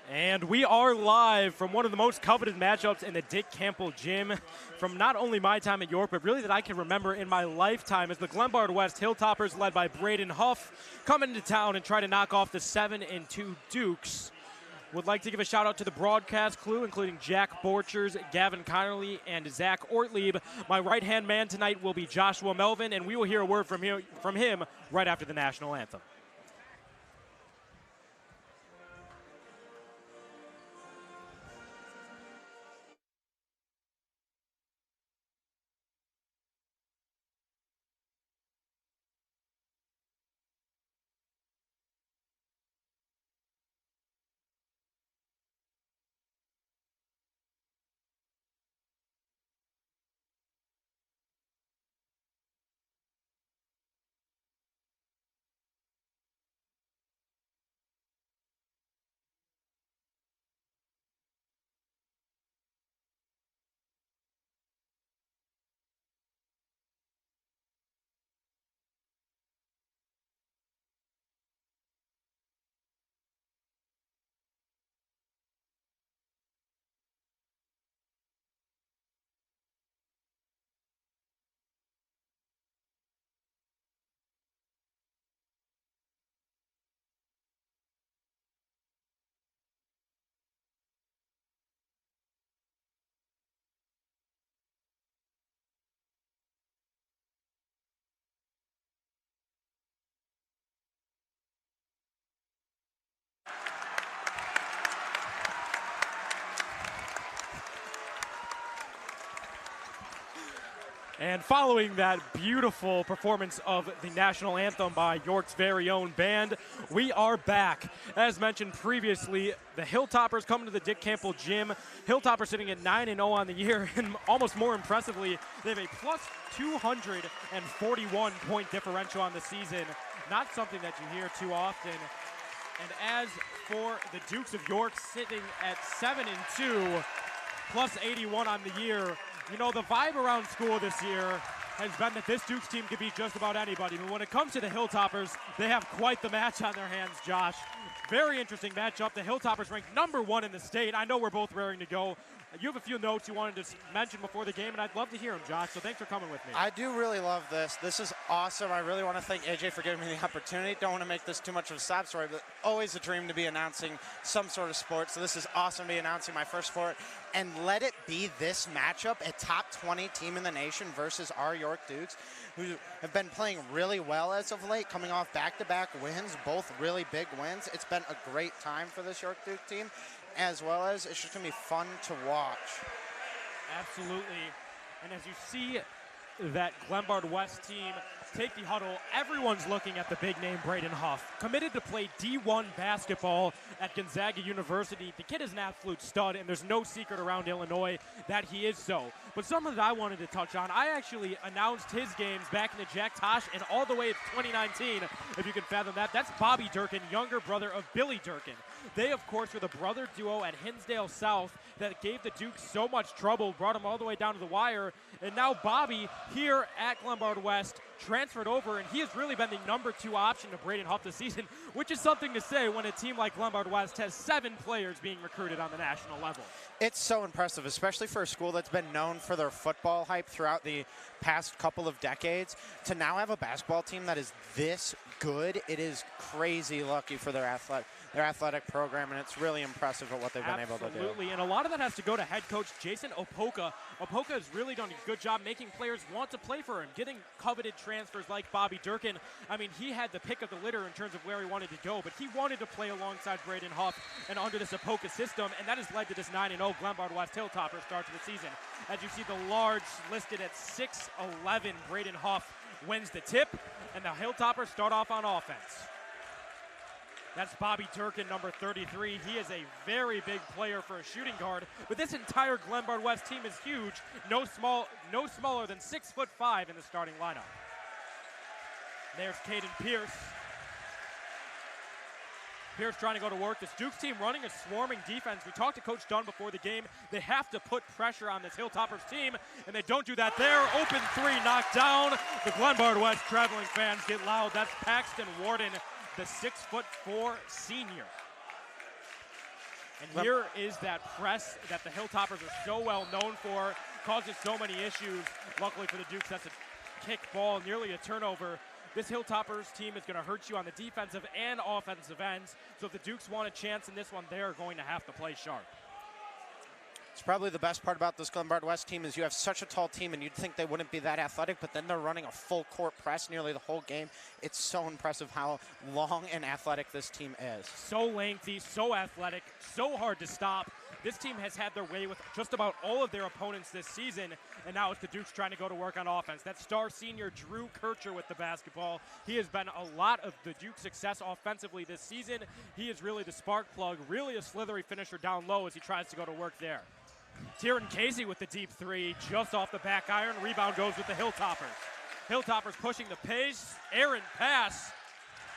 And we are live from one of the most coveted matchups in the Dick Campbell Gym from not only my time at York, but really that I can remember in my lifetime, as the Glenbard West Hilltoppers, led by Braden Huff, come into town and try to knock off the 7-2 Dukes. Would like to give a shout out to the broadcast crew, including Jack Borchers, Gavin Connerly, and Zach Ortlieb. My right-hand man tonight will be Joshua Melvin, and we will hear a word from him right after the national anthem. And following that beautiful performance of the national anthem by York's very own band, we are back. As mentioned previously, the Hilltoppers coming to the Dick Campbell Gym. Hilltoppers sitting at 9-0 on the year, and almost more impressively, they have a plus 241 point differential on the season. Not something that you hear too often. And as for the Dukes of York sitting at 7-2, plus 81 on the year, you know, the vibe around school this year has been that this Dukes team could beat just about anybody. But when it comes to the Hilltoppers, they have quite the match on their hands, Josh. Very interesting matchup. The Hilltoppers ranked #1 in the state. I know we're both raring to go. You have a few notes you wanted to mention before the game, and I'd love to hear them, Josh, so thanks for coming with me. I do really love this. This is awesome. I really want to thank AJ for giving me the opportunity. Don't want to make this too much of a sob story, but always a dream to be announcing some sort of sport, so this is awesome to be announcing my first sport. And let it be this matchup, a top 20 team in the nation versus our York Dukes, who have been playing really well as of late, coming off back-to-back wins, both really big wins. It's been a great time for this York Duke team, as well as it's just going to be fun to watch. Absolutely. And as you see that Glenbard West team take the huddle, everyone's looking at the big name Braden Huff. Committed to play D1 basketball at Gonzaga University. The kid is an absolute stud, and there's no secret around Illinois that he is so. But something that I wanted to touch on, I actually announced his games back in the Jack Tosh and all the way to 2019, if you can fathom that. That's Bobby Durkin, younger brother of Billy Durkin. They, of course, were the brother duo at Hinsdale South that gave the Dukes so much trouble, brought them all the way down to the wire. And now Bobby, here at Glenbard West, transferred over, and he has really been the #2 option to Braden Huff this season, which is something to say when a team like Glenbard West has 7 players being recruited on the national level. It's so impressive, especially for a school that's been known for their football hype throughout the past couple of decades. To now have a basketball team that is this good, it is crazy lucky for their athletic program, and it's really impressive at what they've been able to do. Absolutely, and a lot of that has to go to head coach Jason Opoka. Opoka has really done a good job making players want to play for him, getting coveted transfers like Bobby Durkin. I mean, he had the pick of the litter in terms of where he wanted to go, but he wanted to play alongside Braden Huff and under this Opoka system, and that has led to this 9-0 Glenbard West Hilltopper start to the season. As you see, the large listed at 6'11", Braden Huff wins the tip, and the Hilltoppers start off on offense. That's Bobby Durkin, number 33. He is a very big player for a shooting guard, but this entire Glenbard West team is huge. No smaller than 6'5" in the starting lineup. There's Caden Pierce. Pierce trying to go to work. This Dukes team running a swarming defense. We talked to Coach Dunn before the game. They have to put pressure on this Hilltoppers team, and they don't do that there. Open three, knocked down. The Glenbard West traveling fans get loud. That's Paxton Warden, the 6'4" senior. And here is that press that the Hilltoppers are so well known for, causes so many issues. Luckily for the Dukes, that's a kick ball, nearly a turnover. This Hilltoppers team is going to hurt you on the defensive and offensive ends. So if the Dukes want a chance in this one, they're going to have to play sharp. It's probably the best part about this Glenbard West team is you have such a tall team and you'd think they wouldn't be that athletic, but then they're running a full court press nearly the whole game. It's so impressive how long and athletic this team is. So lengthy, so athletic, so hard to stop. This team has had their way with just about all of their opponents this season, and now it's the Dukes trying to go to work on offense. That star senior Drew Kircher with the basketball. He has been a lot of the Duke's success offensively this season. He is really the spark plug, really a slithery finisher down low as he tries to go to work there. Tyron Casey with the deep three, just off the back iron. Rebound goes with the Hilltoppers. Hilltoppers pushing the pace. Errant pass.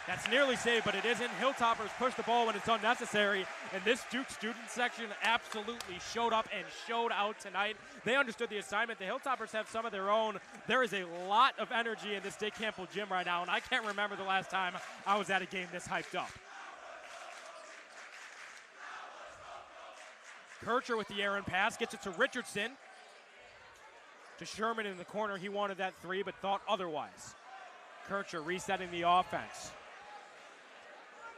That's nearly saved, but it isn't. Hilltoppers push the ball when it's unnecessary, and this Duke student section absolutely showed up and showed out tonight. They understood the assignment. The Hilltoppers have some of their own. There is a lot of energy in this Dick Campbell gym right now, and I can't remember the last time I was at a game this hyped up. Kircher with the errant pass, gets it to Richardson. To Sherman in the corner, he wanted that three, but thought otherwise. Kircher resetting the offense.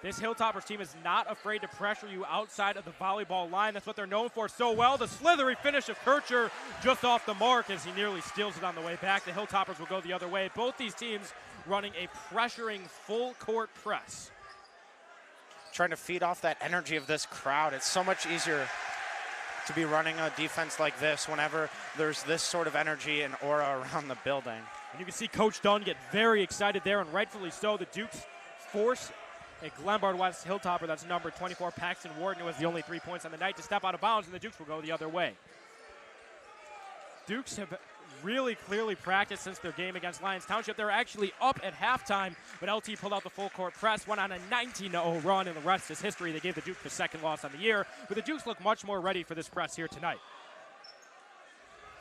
This Hilltoppers team is not afraid to pressure you outside of the volleyball line. That's what they're known for so well. The slithery finish of Kircher just off the mark as he nearly steals it on the way back. The Hilltoppers will go the other way. Both these teams running a pressuring full court press. Trying to feed off that energy of this crowd. It's so much easier to be running a defense like this whenever there's this sort of energy and aura around the building. And you can see Coach Dunn get very excited there, and rightfully so. The Dukes force a Glenbard West Hilltopper, that's number 24, Paxton Warden, who has the only 3 points on the night, to step out of bounds, and the Dukes will go the other way. Dukes have really clearly practiced since their game against Lyons Township. They're actually up at halftime, but LT pulled out the full court press, went on a 19-0 run, and the rest is history. They gave the Dukes the second loss on the year, but the Dukes look much more ready for this press here tonight.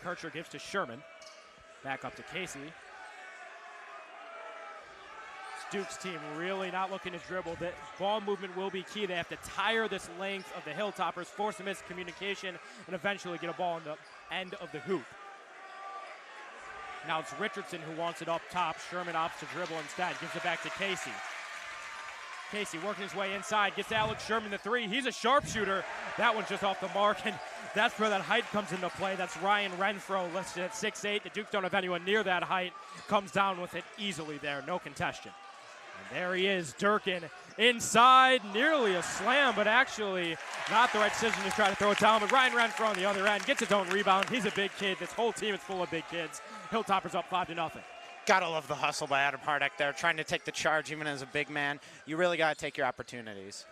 Kircher gives to Sherman. Back up to Casey. Duke's team really not looking to dribble. The ball movement will be key. They have to tire this length of the Hilltoppers, force a miscommunication, and eventually get a ball in the end of the hoop. Now it's Richardson who wants it up top. Sherman opts to dribble instead, gives it back to Casey. Casey working his way inside, gets Alex Sherman the three. He's a sharpshooter. That one's just off the mark, and that's where that height comes into play. That's Ryan Renfro listed at 6'8". The Dukes don't have anyone near that height. Comes down with it easily there, no contention. And there he is, Durkin inside, nearly a slam, but actually not the right decision to try to throw it down. But Ryan Renfro on the other end gets his own rebound. He's a big kid. This whole team is full of big kids. Hilltoppers up 5-0. Gotta love the hustle by Adam Hardek there, trying to take the charge even as a big man. You really gotta take your opportunities.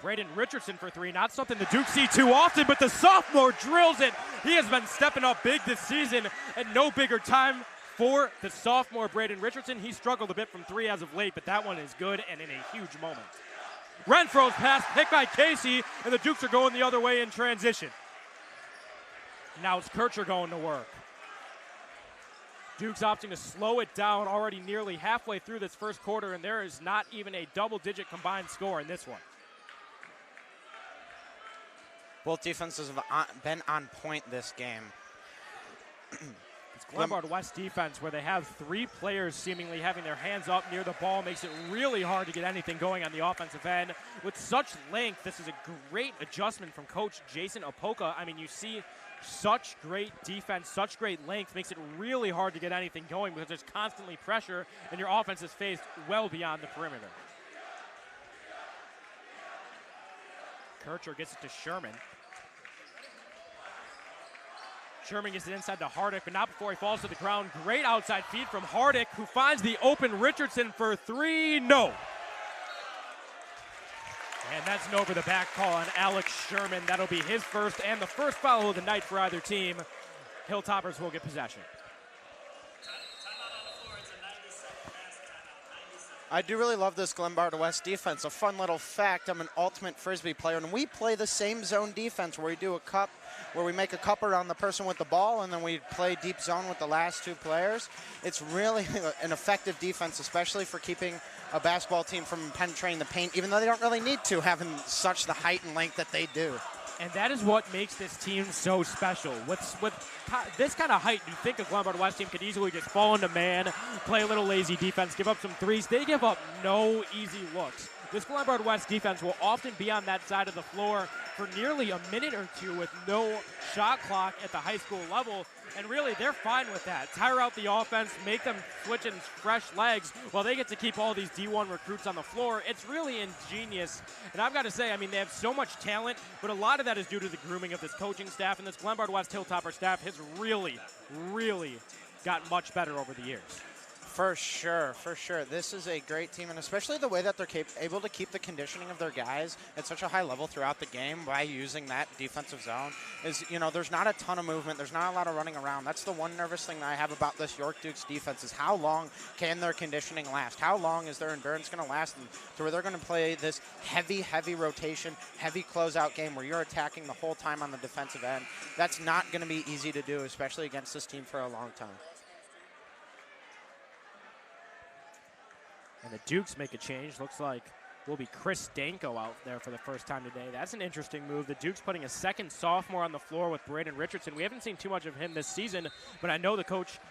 Braden Richardson for three, not something the Dukes see too often, but the sophomore drills it. He has been stepping up big this season, and no bigger time for the sophomore Braden Richardson. He struggled a bit from three as of late, but that one is good and in a huge moment. Renfro's pass picked by Casey, and the Dukes are going the other way in transition. Now it's Kircher going to work. Dukes opting to slow it down already nearly halfway through this first quarter, and there is not even a double-digit combined score in this one. Both defenses have been on point this game. It's Glenbard West defense where they have three players seemingly having their hands up near the ball. Makes it really hard to get anything going on the offensive end. With such length, this is a great adjustment from Coach Jason Opoka. I mean, you see such great defense, such great length, makes it really hard to get anything going because there's constantly pressure and your offense is faced well beyond the perimeter. Kircher gets it to Sherman. Sherman gets it inside to Hardick, but not before he falls to the ground. Great outside feed from Hardick, who finds the open Richardson for three. No. And that's an over-the-back call on Alex Sherman. That'll be his first and the first foul of the night for either team. Hilltoppers will get possession. I do really love this Glenbard West defense. A fun little fact, I'm an ultimate Frisbee player, and we play the same zone defense where we do a cup, where we make a cup around the person with the ball, and then we play deep zone with the last 2 players. It's really an effective defense, especially for keeping a basketball team from penetrating the paint, even though they don't really need to, having such the height and length that they do. And that is what makes this team so special. With this kind of height, you think a Glenbard West team could easily just fall into man, play a little lazy defense, give up some threes. They give up no easy looks. This Glenbard West defense will often be on that side of the floor for nearly a minute or 2 with no shot clock at the high school level. And really, they're fine with that. Tire out the offense, make them switch in fresh legs while they get to keep all these D1 recruits on the floor. It's really ingenious. And I've got to say, I mean, they have so much talent, but a lot of that is due to the grooming of this coaching staff. And this Glenbard West Hilltopper staff has really, really gotten much better over the years. For sure, for sure. This is a great team, and especially the way that they're able to keep the conditioning of their guys at such a high level throughout the game by using that defensive zone is, you know, there's not a ton of movement. There's not a lot of running around. That's the one nervous thing that I have about this York Dukes defense is how long can their conditioning last? How long is their endurance going to last to where they're going to play this heavy, heavy rotation, heavy closeout game where you're attacking the whole time on the defensive end? That's not going to be easy to do, especially against this team for a long time. And the Dukes make a change. Looks like will be Chris Danko out there for the first time today. That's an interesting move. The Dukes putting a second sophomore on the floor with Braden Richardson. We haven't seen too much of him this season, but I know the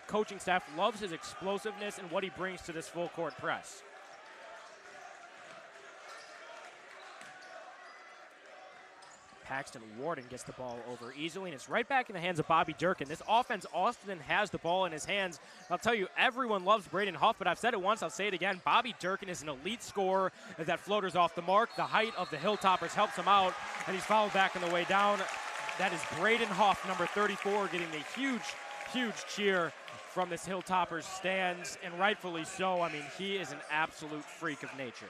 coaching staff loves his explosiveness and what he brings to this full court press. Paxton Warden gets the ball over easily, and it's right back in the hands of Bobby Durkin. This offense often has the ball in his hands. I'll tell you, everyone loves Braden Huff, but I've said it once, I'll say it again. Bobby Durkin is an elite scorer as that floater's off the mark. The height of the Hilltoppers helps him out, and he's fouled back on the way down. That is Braden Huff, number 34, getting the huge, huge cheer from this Hilltoppers stands, and rightfully so. I mean, he is an absolute freak of nature.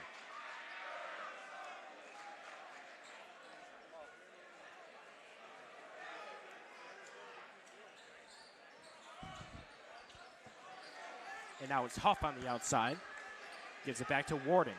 And now it's Huff on the outside. Gives it back to Warden.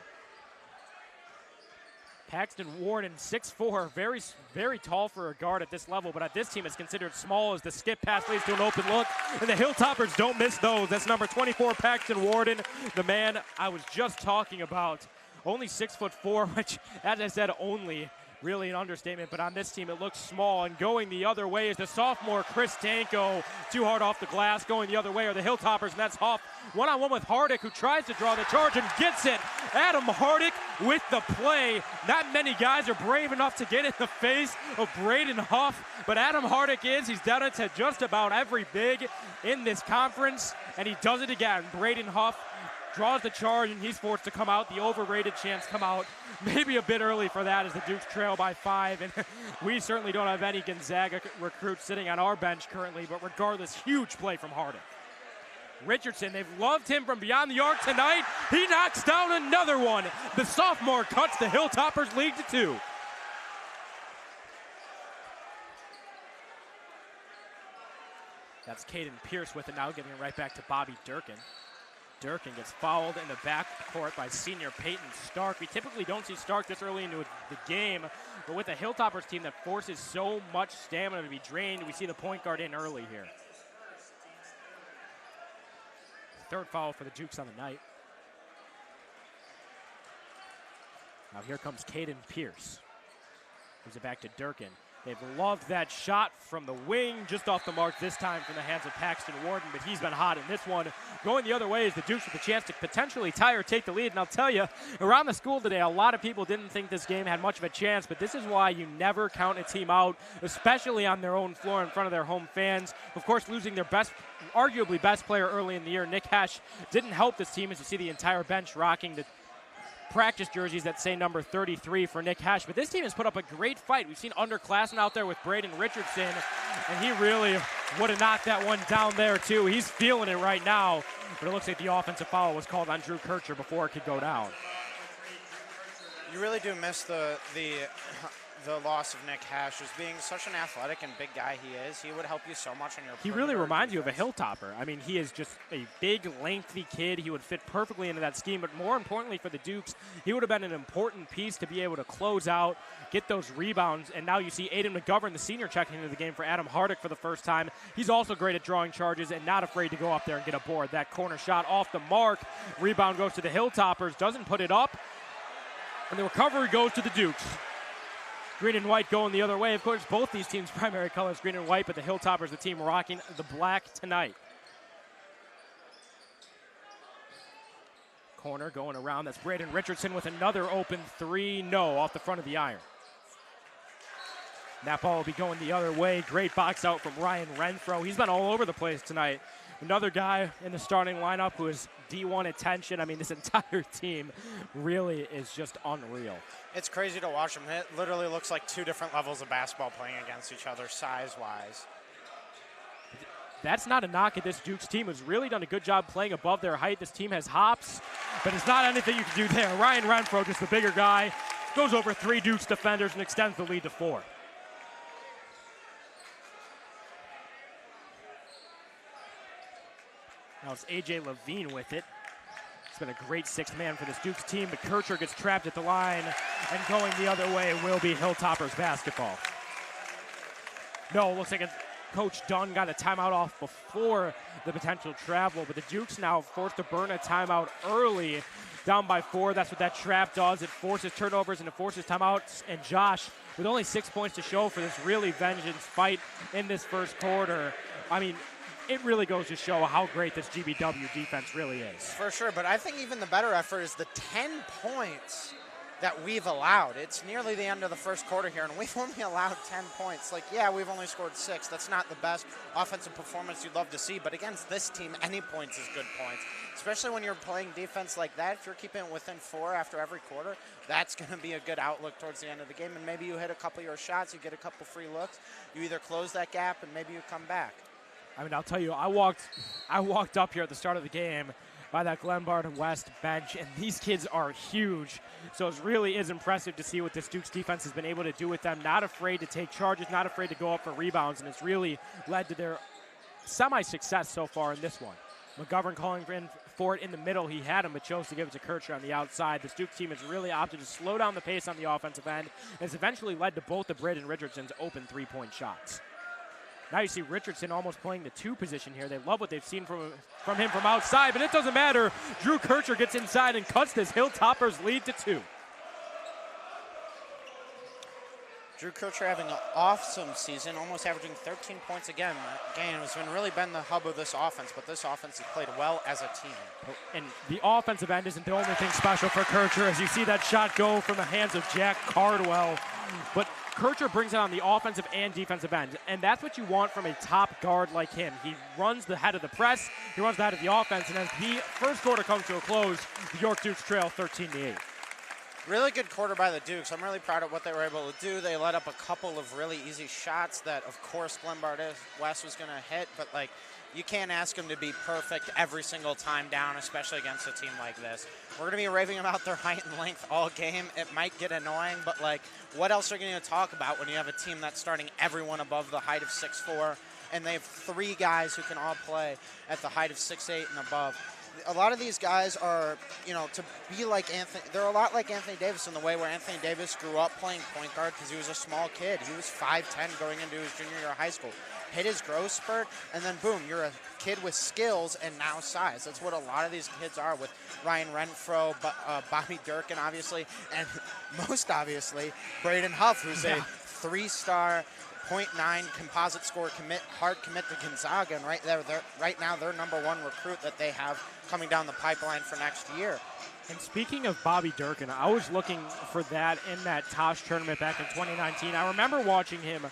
Paxton Warden, 6'4", very, very tall for a guard at this level, but at this team it's considered small as the skip pass leads to an open look, and the Hilltoppers don't miss those. That's number 24, Paxton Warden, the man I was just talking about. Only 6'4", which, as I said, only really an understatement, but on this team it looks small. And going the other way is the sophomore Chris Danko. Too hard off the glass. Going the other way are the Hilltoppers, and that's Huff. One-on-one with Hardick, who tries to draw the charge and gets it. Adam Hardick with the play. Not many guys are brave enough to get in the face of Braden Huff, but Adam Hardick is. He's done it to just about every big in this conference, and he does it again. Braden Huff draws the charge, and he's forced to come out. The overrated chance come out maybe a bit early for that as the Dukes trail by 5. And we certainly don't have any Gonzaga recruits sitting on our bench currently, but regardless, huge play from Hardick. Richardson, they've loved him from beyond the arc tonight. He knocks down another one. The sophomore cuts the Hilltoppers lead to 2. That's Caden Pierce with it now, giving it right back to Bobby Durkin. Durkin gets fouled in the backcourt by senior Peyton Stark. We typically don't see Stark this early into the game, but with a Hilltoppers team that forces so much stamina to be drained, we see the point guard in early here. Third foul for the Dukes on the night. Now here comes Caden Pierce. Gives it back to Durkin. They've loved that shot from the wing, just off the mark this time from the hands of Paxton Warden, but he's been hot in this one. Going the other way is the Dukes with a chance to potentially tie or take the lead. And I'll tell you, around the school today, a lot of people didn't think this game had much of a chance, but this is why you never count a team out, especially on their own floor in front of their home fans. Of course, losing their arguably best player early in the year, Nick Hesh, didn't help this team as you see the entire bench rocking the practice jerseys that say number 33 for Nick Hesh. But this team has put up a great fight. We've seen underclassmen out there with Braden Richardson, and he really would have knocked that one down there too. He's feeling it right now, but it looks like the offensive foul was called on Drew Kircher before it could go down. You really do miss the the loss of Nick Hash as being such an athletic and big guy he is. He would help you so much on your He really perimeter reminds you of a defense. Hilltopper. I mean, he is just a big, lengthy kid. He would fit perfectly into that scheme, but more importantly for the Dukes, he would have been an important piece to be able to close out, get those rebounds, and now you see Aiden McGovern, the senior, checking into the game for Adam Hardick for the first time. He's also great at drawing charges and not afraid to go up there and get a board. That corner shot off the mark. Rebound goes to the Hilltoppers, doesn't put it up, and the recovery goes to the Dukes. Green and white going the other way. Of course, both these teams' primary colors, green and white, but the Hilltoppers, the team rocking the black tonight. Corner going around. That's Braden Richardson with another open three. No, off the front of the iron. That ball will be going the other way. Great box out from Ryan Renfro. He's been all over the place tonight. Another guy in the starting lineup who is D1 attention. I mean, this entire team really is just unreal. It's crazy to watch them. It literally looks like two different levels of basketball playing against each other size-wise. That's not a knock at this Dukes team, who's really done a good job playing above their height. This team has hops, but it's not anything you can do there. Ryan Renfro, just the bigger guy, goes over 3 Dukes defenders and extends the lead to 4. Now it's A.J. Levine with it. It's been a great 6th man for this Dukes team, but Kircher gets trapped at the line, and going the other way will be Hilltoppers basketball. No, looks like Coach Dunn got a timeout off before the potential travel, but the Dukes now forced to burn a timeout early, down by 4. That's what that trap does. It forces turnovers and it forces timeouts, and Josh, with only 6 points to show for this really vengeance fight in this first quarter, I mean, it really goes to show how great this GBW defense really is. For sure, but I think even the better effort is the 10 points that we've allowed. It's nearly the end of the first quarter here, and we've only allowed 10 points. Like, yeah, we've only scored 6. That's not the best offensive performance you'd love to see, but against this team, any points is good points, especially when you're playing defense like that. If you're keeping it within 4 after every quarter, that's going to be a good outlook towards the end of the game, and maybe you hit a couple of your shots, you get a couple free looks, you either close that gap, and maybe you come back. I mean, I'll tell you, I walked up here at the start of the game by that Glenbard West bench, and these kids are huge. So it really is impressive to see what this Dukes defense has been able to do with them. Not afraid to take charges, not afraid to go up for rebounds, and it's really led to their semi-success so far in this one. McGovern calling for it in the middle. He had him, but chose to give it to Kircher on the outside. This Dukes team has really opted to slow down the pace on the offensive end, and it's eventually led to both of Braden Richardson's open 3-point shots. Now you see Richardson almost playing the 2 position here. They love what they've seen from him from outside, but it doesn't matter. Drew Kircher gets inside and cuts this Hilltoppers lead to 2. Drew Kircher having an awesome season, almost averaging 13 points again. Again, it's really been the hub of this offense, but this offense has played well as a team. And the offensive end isn't the only thing special for Kircher, as you see that shot go from the hands of Jack Cardwell. But Kircher brings it on the offensive and defensive end, and that's what you want from a top guard like him. He runs the head of the press, he runs the head of the offense, and as the first quarter comes to a close, the York Dukes trail 13-8. Really good quarter by the Dukes. I'm really proud of what they were able to do. They let up a couple of really easy shots that, of course, Glenbard West was going to hit, but like, you can't ask them to be perfect every single time down, especially against a team like this. We're going to be raving about their height and length all game. It might get annoying, but like, what else are you going to talk about when you have a team that's starting everyone above the height of 6'4", and they have 3 guys who can all play at the height of 6'8" and above? A lot of these guys are, you know, to be like Anthony, they're a lot like Anthony Davis in the way where Anthony Davis grew up playing point guard because he was a small kid. He was 5'10" going into his junior year of high school. Hit his growth spurt, and then boom, you're a kid with skills and now size. That's what a lot of these kids are with Ryan Renfro, Bobby Durkin, obviously, and most obviously, Braden Huff, who's a 3-star, .9 composite score hard commit to Gonzaga, and right now they're #1 recruit that they have coming down the pipeline for next year. And speaking of Bobby Durkin, I was looking for that in that Tosh tournament back in 2019. I remember watching him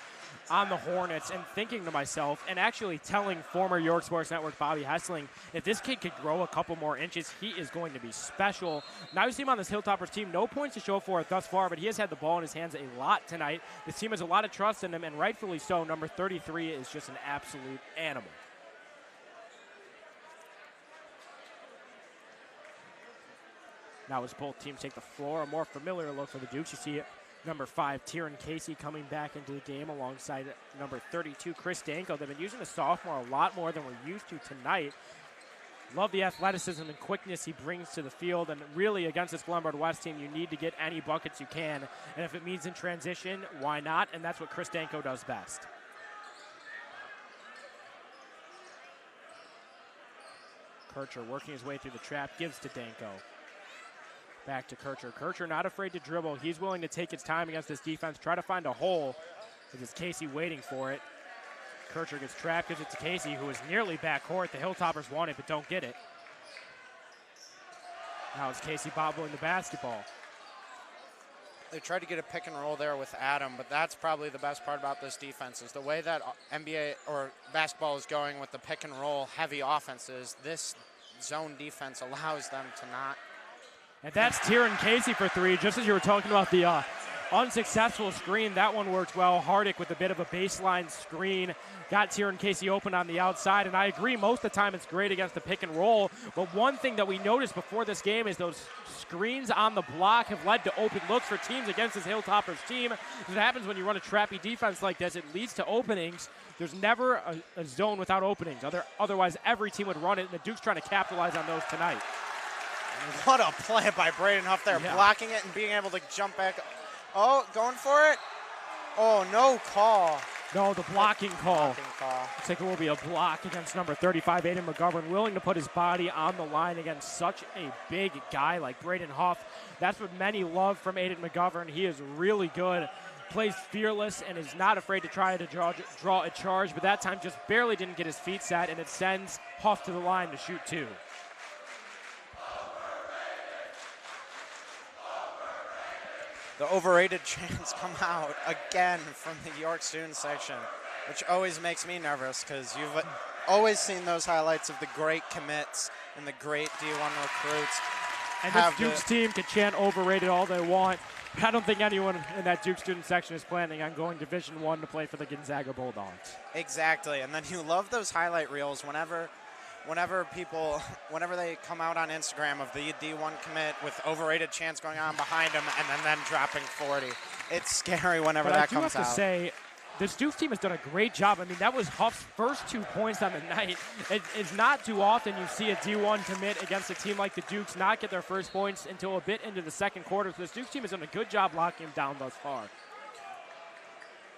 on the Hornets and thinking to myself, and actually telling former York Sports Network Bobby Hessling, if this kid could grow a couple more inches, he is going to be special. Now you see him on this Hilltoppers team, no points to show for it thus far, but he has had the ball in his hands a lot tonight. This team has a lot of trust in him, and rightfully so. Number 33 is just an absolute animal. Now as both teams take the floor, a more familiar look for the Dukes. You see Number 5, Tyron Casey coming back into the game alongside number 32, Chris Danko. They've been using the sophomore a lot more than we're used to tonight. Love the athleticism and quickness he brings to the field, and really against this Glenbard West team, you need to get any buckets you can, and if it means in transition, why not? And that's what Chris Danko does best. Kircher working his way through the trap, gives to Danko. Back to Kircher. Kircher not afraid to dribble. He's willing to take his time against this defense, try to find a hole. This is Casey waiting for it. Kircher gets trapped, gives it to Casey, who is nearly backcourt. The Hilltoppers want it, but don't get it. Now it's Casey bobbling the basketball. They tried to get a pick and roll there with Adam, but that's probably the best part about this defense is the way that NBA or basketball is going with the pick and roll heavy offenses. This zone defense allows them to not. And that's Tyron Casey for 3. Just as you were talking about the unsuccessful screen, that one worked well. Hardick with a bit of a baseline screen. Got Tyron Casey open on the outside, and I agree, most of the time it's great against the pick and roll, but one thing that we noticed before this game is those screens on the block have led to open looks for teams against this Hilltoppers team. What happens when you run a trappy defense like this, it leads to openings. There's never a zone without openings. Otherwise, every team would run it, and the Duke's trying to capitalize on those tonight. What a play by Braden Huff there, blocking it and being able to jump back. Oh, going for it. Oh, no call. No, the blocking call. Blocking call. Looks like it will be a block against number 35, Aiden McGovern, willing to put his body on the line against such a big guy like Braden Huff. That's what many love from Aiden McGovern. He is really good, plays fearless, and is not afraid to try to draw a charge, but that time just barely didn't get his feet set, and it sends Huff to the line to shoot 2. The overrated chants come out again from the York student section, which always makes me nervous because you've always seen those highlights of the great commits and the great D1 recruits. And this Duke's team can chant overrated all they want. But I don't think anyone in that Duke student section is planning on going Division I to play for the Gonzaga Bulldogs. Exactly, and then you love those highlight reels whenever they come out on Instagram of the D1 commit with overrated chants going on behind them and then dropping 40. It's scary whenever that comes out. I do have to say, this Duke team has done a great job. I mean, that was Huff's first 2 points on the night. It's not too often you see a D1 commit against a team like the Dukes not get their first points until a bit into the second quarter. So this Duke team has done a good job locking him down thus far.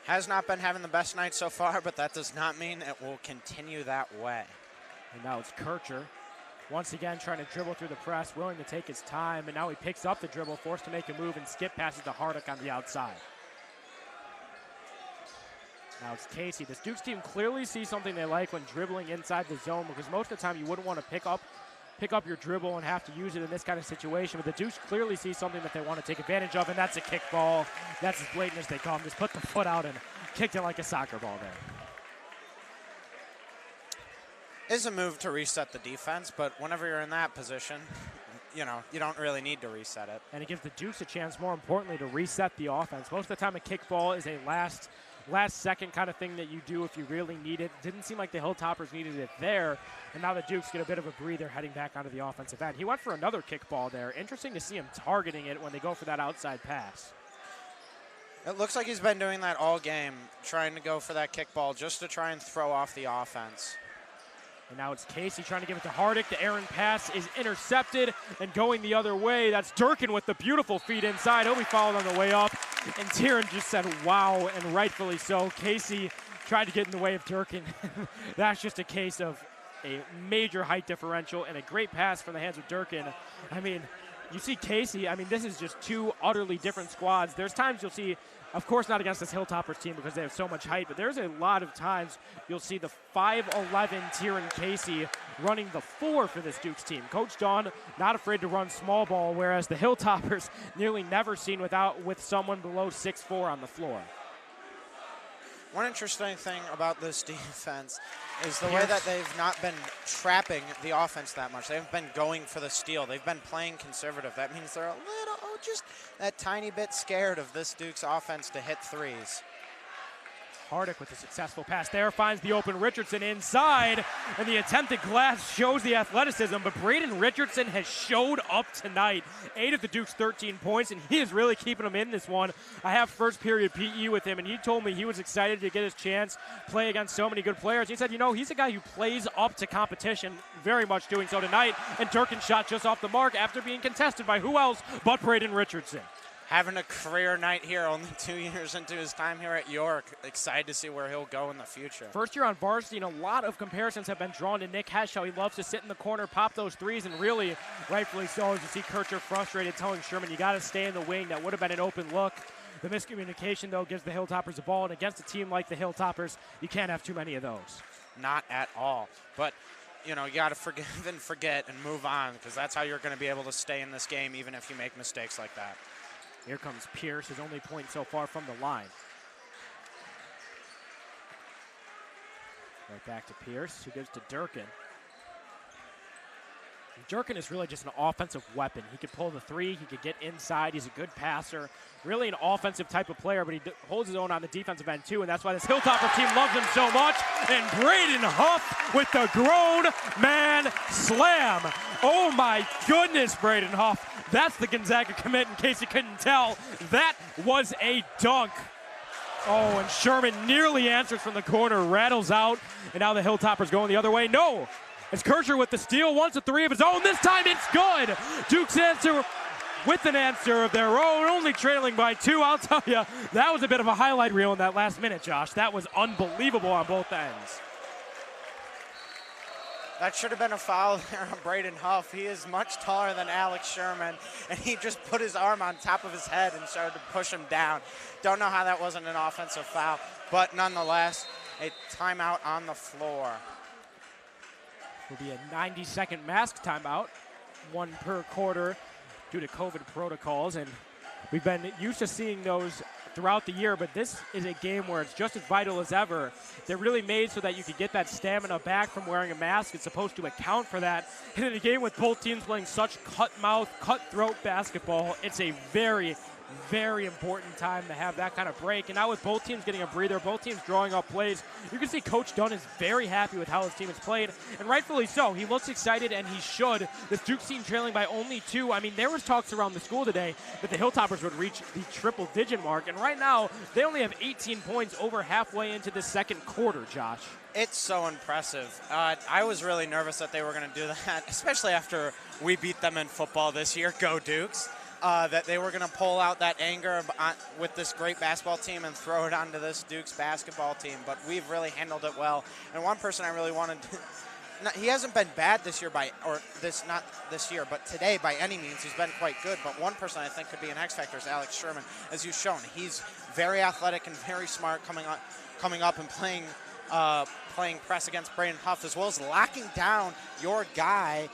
Has not been having the best night so far, but that does not mean it will continue that way. And now it's Kircher, once again trying to dribble through the press, willing to take his time, and now he picks up the dribble, forced to make a move, and skip passes to Hardick on the outside. Now it's Casey. This Dukes team clearly sees something they like when dribbling inside the zone, because most of the time you wouldn't want to pick up your dribble and have to use it in this kind of situation, but the Dukes clearly see something that they want to take advantage of, and that's a kick ball. That's as blatant as they come. Just put the foot out and kicked it like a soccer ball there. Is a move to reset the defense, but whenever you're in that position, you don't really need to reset it. And it gives the Dukes a chance, more importantly, to reset the offense. Most of the time a kickball is a last second kind of thing that you do if you really need it. Didn't seem like the Hilltoppers needed it there, and now the Dukes get a bit of a breather heading back onto the offensive end. He went for another kickball there. Interesting to see him targeting it when they go for that outside pass. It looks like he's been doing that all game, trying to go for that kickball just to try and throw off the offense. And now it's Casey trying to give it to Hardick. The errant pass is intercepted and going the other way. That's Durkin with the beautiful feed inside. He'll be fouled on the way up. And Tyron just said, wow, and rightfully so. Casey tried to get in the way of Durkin. That's just a case of a major height differential and a great pass from the hands of Durkin. I mean, you see Casey, this is just 2 utterly different squads. There's times you'll see, of course not against this Hilltoppers team because they have so much height, but there's a lot of times you'll see the 5'11 Tyron Casey running the 4 for this Dukes team. Coach Dawn not afraid to run small ball, whereas the Hilltoppers nearly never seen with someone below 6'4 on the floor. One interesting thing about this defense is the way that they've not been trapping the offense that much. They haven't been going for the steal. They've been playing conservative. That means they're a little, just that tiny bit scared of this Duke's offense to hit threes. Hardick with a successful pass there, finds the open Richardson inside, and the attempted glass shows the athleticism, but Braden Richardson has showed up tonight. 8 of the Duke's 13 points, and he is really keeping them in this one. I have first period PE with him, and he told me he was excited to get his chance, play against so many good players. He said, you know, he's a guy who plays up to competition, very much doing so tonight, and Durkin shot just off the mark after being contested by who else but Braden Richardson. Having a career night here, only 2 years into his time here at York. Excited to see where he'll go in the future. First year on varsity, and a lot of comparisons have been drawn to Nick Hesh, how he loves to sit in the corner, pop those threes, and really, rightfully so, as you see Kircher frustrated, telling Sherman, you got to stay in the wing. That would have been an open look. The miscommunication, though, gives the Hilltoppers the ball, and against a team like the Hilltoppers, you can't have too many of those. Not at all. But, you know, you got to forgive and forget and move on, because that's how you're going to be able to stay in this game, even if you make mistakes like that. Here comes Pierce, his only point so far from the line. Right back to Pierce, who gives to Durkin. Durkin is really just an offensive weapon. He could pull the three, he could get inside, he's a good passer. Really an offensive type of player, but he holds his own on the defensive end too, and that's why this Hilltopper team loves him so much. And Braden Huff with the grown man slam. Oh my goodness, Braden Huff. That's the Gonzaga commit, in case you couldn't tell. That was a dunk. Oh, and Sherman nearly answers from the corner, rattles out, and now the Hilltoppers going the other way. No, it's Kircher with the steal, wants a three of his own. This time it's good. Duke's answer with an answer of their own, only trailing by 2. I'll tell you, that was a bit of a highlight reel in that last minute, Josh. That was unbelievable on both ends. That should have been a foul there on Braden Huff. He is much taller than Alex Sherman, and he just put his arm on top of his head and started to push him down. Don't know how that wasn't an offensive foul, but nonetheless, a timeout on the floor. Will be a 90-second mask timeout, 1 per quarter due to COVID protocols, and we've been used to seeing those throughout the year, but this is a game where it's just as vital as ever. They're really made so that you can get that stamina back from wearing a mask. It's supposed to account for that. And in a game with both teams playing such cut-mouth, cutthroat basketball, it's a very, very important time to have that kind of break. And now with both teams getting a breather, both teams drawing up plays, you can see Coach Dunn is very happy with how his team has played, and rightfully so. He looks excited, and he should. This Duke team trailing by only 2. I mean, there was talks around the school today that the Hilltoppers would reach the triple-digit mark, and right now they only have 18 points over halfway into the second quarter, Josh. It's so impressive. I was really nervous that they were going to do that, especially after we beat them in football this year. Go Dukes. That they were going to pull out that anger with this great basketball team and throw it onto this Duke's basketball team. But we've really handled it well. And one person I really wanted to, he hasn't been bad this year not this year, but today by any means he's been quite good. But one person I think could be an X factor is Alex Sherman. As you've shown, he's very athletic and very smart coming up and playing press against Braden Huff, as well as locking down your guy,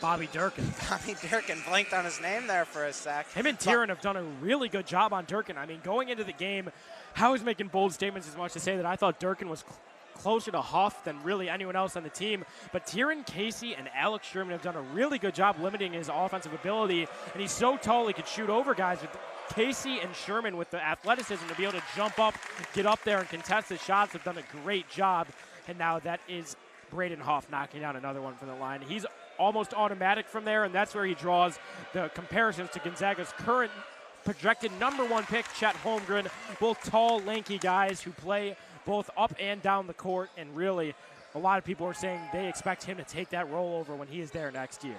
Bobby Durkin. Bobby Durkin, blanked on his name there for a sec. Him and Tieran have done a really good job on Durkin. I mean, going into the game, I was making bold statements as much to say that I thought Durkin was closer to Huff than really anyone else on the team. But Tieran, Casey, and Alex Sherman have done a really good job limiting his offensive ability. And he's so tall he could shoot over guys. With Casey and Sherman with the athleticism to be able to jump up, get up there, and contest the shots have done a great job. And now that is Braden Huff knocking down another one from the line. He's almost automatic from there, and that's where he draws the comparisons to Gonzaga's current projected #1 pick, Chet Holmgren. Both tall, lanky guys who play both up and down the court, and really a lot of people are saying they expect him to take that role over when he is there next year.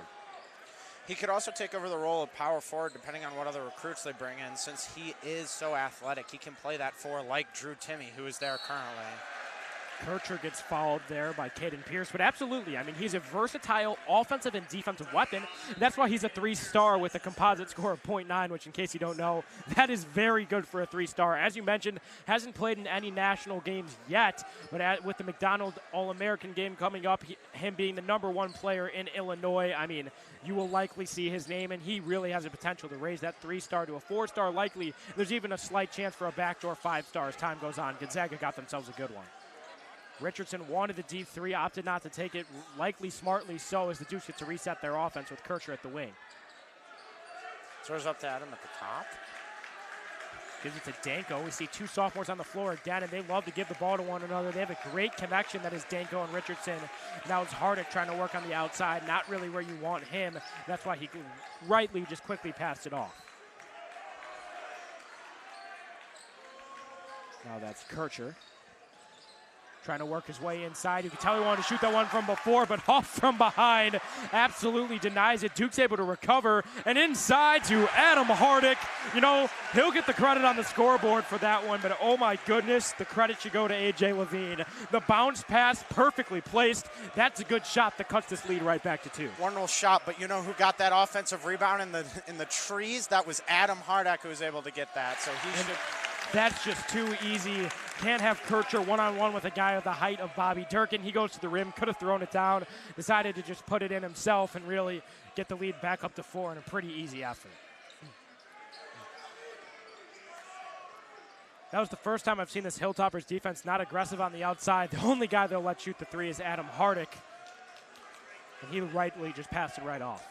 He could also take over the role of power forward depending on what other recruits they bring in, since he is so athletic. He can play that 4 like Drew Timme, who is there currently. Kircher gets fouled there by Caden Pierce, but absolutely, I mean, he's a versatile offensive and defensive weapon. That's why he's a 3-star with a composite score of .9, which, in case you don't know, that is very good for a 3-star. As you mentioned, hasn't played in any national games yet, but with the McDonald All-American game coming up, him being the #1 player in Illinois, I mean, you will likely see his name, and he really has the potential to raise that 3-star to a 4-star likely. There's even a slight chance for a backdoor 5-star as time goes on. Gonzaga got themselves a good one. Richardson wanted the deep 3, opted not to take it, likely smartly so, as the Dukes get to reset their offense with Kircher at the wing. Throws up to Adam at the top. Gives it to Danko. We see two sophomores on the floor again, and they love to give the ball to one another. They have a great connection that is Danko and Richardson. Now it's Hardick trying to work on the outside, not really where you want him. That's why he rightly just quickly passed it off. Now that's Kircher. Trying to work his way inside. You can tell he wanted to shoot that one from before, but Huff from behind absolutely denies it. Duke's able to recover, and inside to Adam Hardick. You know, he'll get the credit on the scoreboard for that one, but oh my goodness, the credit should go to A.J. Levine. The bounce pass perfectly placed. That's a good shot that cuts this lead right back to 2. Wonderful shot, but you know who got that offensive rebound in the trees? That was Adam Hardick who was able to get that, so he should... That's just too easy. Can't have Kircher one-on-one with a guy of the height of Bobby Durkin. He goes to the rim, could have thrown it down, decided to just put it in himself and really get the lead back up to 4 in a pretty easy effort. That was the first time I've seen this Hilltoppers defense not aggressive on the outside. The only guy they'll let shoot the 3 is Adam Hardick, and he rightly just passed it right off.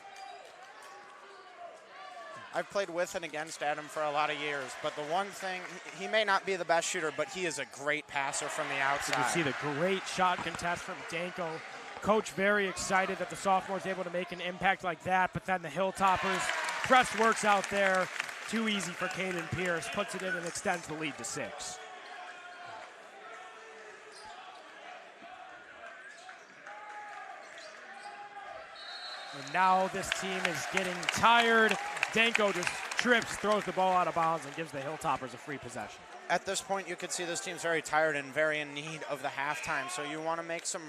I've played with and against Adam for a lot of years, but the one thing, he may not be the best shooter, but he is a great passer from the outside. You see the great shot contest from Danko. Coach very excited that the sophomore is able to make an impact like that, but then the Hilltoppers press works out there. Too easy for Caden Pierce, puts it in and extends the lead to 6. And now this team is getting tired. Danko just trips, throws the ball out of bounds, and gives the Hilltoppers a free possession. At this point, you could see this team's very tired and very in need of the halftime. So you want to make some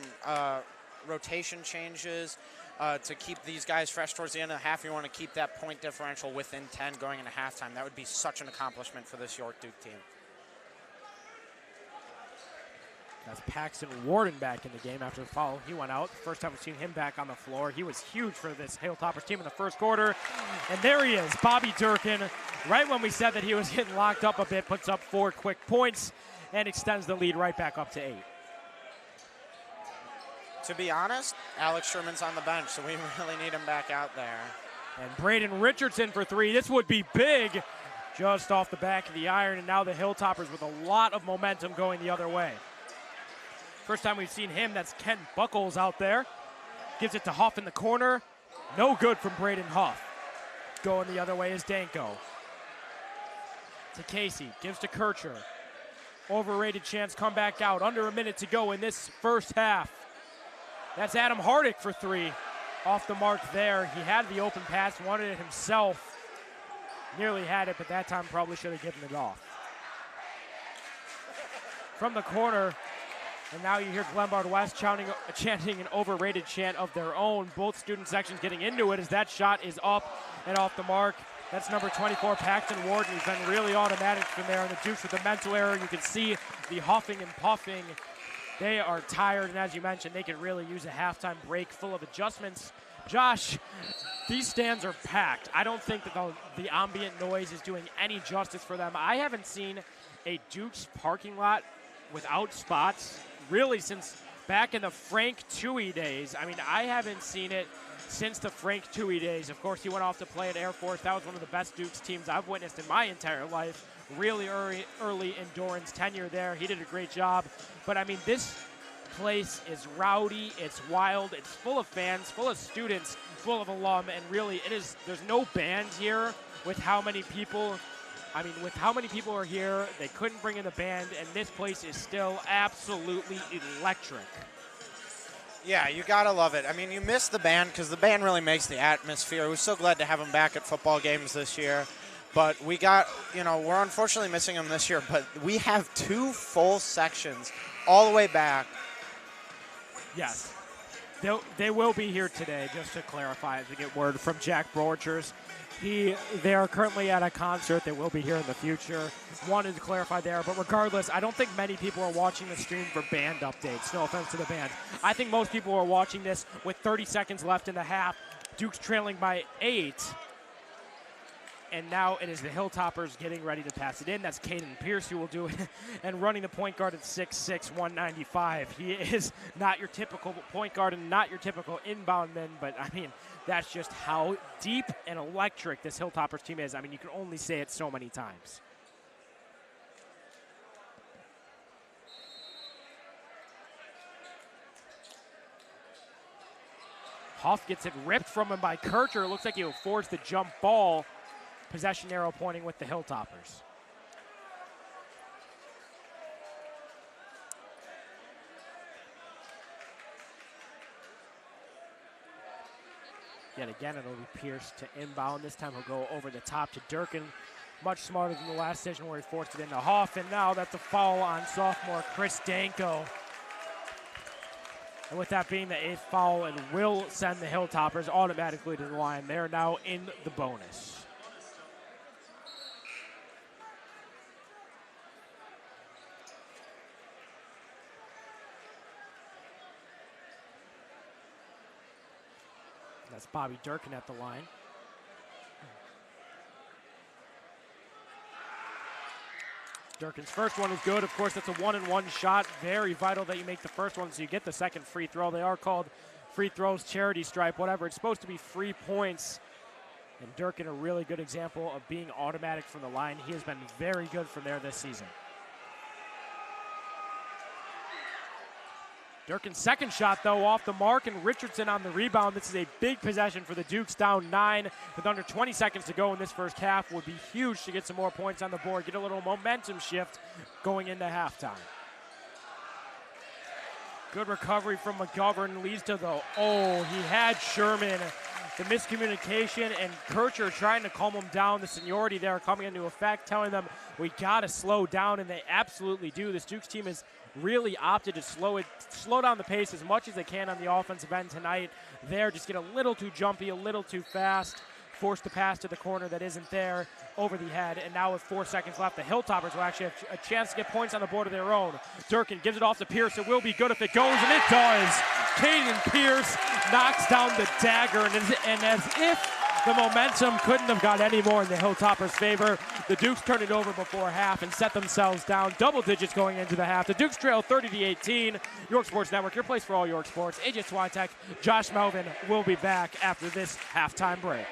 rotation changes to keep these guys fresh towards the end of the half. You want to keep that point differential within 10 going into halftime. That would be such an accomplishment for this York Duke team. That's Paxton Warden back in the game after the foul. He went out. First time we've seen him back on the floor. He was huge for this Hilltoppers team in the first quarter. And there he is, Bobby Durkin. Right when we said that he was getting locked up a bit, puts up 4 quick points and extends the lead right back up to 8. To be honest, Alex Sherman's on the bench, so we really need him back out there. And Braden Richardson for 3. This would be big. Just off the back of the iron, and now the Hilltoppers with a lot of momentum going the other way. First time we've seen him, that's Ken Buckles out there. Gives it to Huff in the corner. No good from Braden Huff. Going the other way is Danko. To Casey, gives to Kircher. Overrated chance, come back out. Under a minute to go in this first half. That's Adam Hardick for 3. Off the mark there. He had the open pass, wanted it himself. Nearly had it, but that time probably should have given it off. From the corner, and now you hear Glenbard West chanting an overrated chant of their own. Both student sections getting into it as that shot is up and off the mark. That's number 24, Paxton Warden, who's been really automatic from there. And the Dukes with the mental error. You can see the huffing and puffing. They are tired, and as you mentioned, they could really use a halftime break full of adjustments. Josh, these stands are packed. I don't think that the ambient noise is doing any justice for them. I haven't seen a Dukes parking lot without spots really since back in the Frank Toohey days. I mean, I haven't seen it since the Frank Toohey days. Of course, he went off to play at Air Force. That was one of the best Dukes teams I've witnessed in my entire life. Really early in Doran's tenure there. He did a great job. But, I mean, this place is rowdy, it's wild, it's full of fans, full of students, full of alum, and really there's no band here with how many people. I mean, with how many people are here, they couldn't bring in the band, and this place is still absolutely electric. Yeah, you gotta love it. I mean, you miss the band because the band really makes the atmosphere. We're so glad to have them back at football games this year. But we're unfortunately missing them this year, but we have 2 full sections all the way back. Yes. They will be here today, just to clarify, to get word from Jack Borchers. They are currently at a concert. They will be here in the future. Wanted to clarify there, but regardless, I don't think many people are watching the stream for band updates. No offense to the band. I think most people are watching this with 30 seconds left in the half. Duke's trailing by 8. And now it is the Hilltoppers getting ready to pass it in. That's Caden Pierce who will do it. And running the point guard at 6'6", 195. He is not your typical point guard and not your typical inbound man, but I mean, that's just how deep and electric this Hilltoppers team is. I mean, you can only say it so many times. Huff gets it ripped from him by Kircher. It looks like he'll force the jump ball. Possession arrow pointing with the Hilltoppers. Yet again, it'll be Pierce to inbound. This time he'll go over the top to Durkin. Much smarter than the last session where he forced it into Huff. And now that's a foul on sophomore Chris Danko. And with that being the 8th foul, it will send the Hilltoppers automatically to the line. They're now in the bonus. That's Bobby Durkin at the line. Durkin's first one is good. Of course, that's a 1-and-1 shot. Very vital that you make the first one so you get the second free throw. They are called free throws, charity stripe, whatever. It's supposed to be free points. And Durkin, a really good example of being automatic from the line. He has been very good from there this season. Durkin's second shot, though, off the mark, and Richardson on the rebound. This is a big possession for the Dukes, down 9 with under 20 seconds to go in this first half. Would be huge to get some more points on the board, get a little momentum shift going into halftime. Good recovery from McGovern, leads to the, he had Sherman. The miscommunication and Kircher trying to calm him down. The seniority there coming into effect, telling them we got to slow down, and they absolutely do. This Dukes team has really opted to slow down the pace as much as they can on the offensive end tonight. There, just get a little too jumpy, a little too fast, force the pass to the corner that isn't there, over the head, and now with 4 seconds left, the Hilltoppers will actually have a chance to get points on the board of their own. Durkin gives it off to Pierce. It will be good if it goes, and it does. Caden Pierce knocks down the dagger, and as if the momentum couldn't have got any more in the Hilltoppers' favor, the Dukes turned it over before half and set themselves down double digits going into the half. The Dukes trail 30-18. York Sports Network, your place for all York sports. AJ Swiatek, Josh Melvin will be back after this halftime break.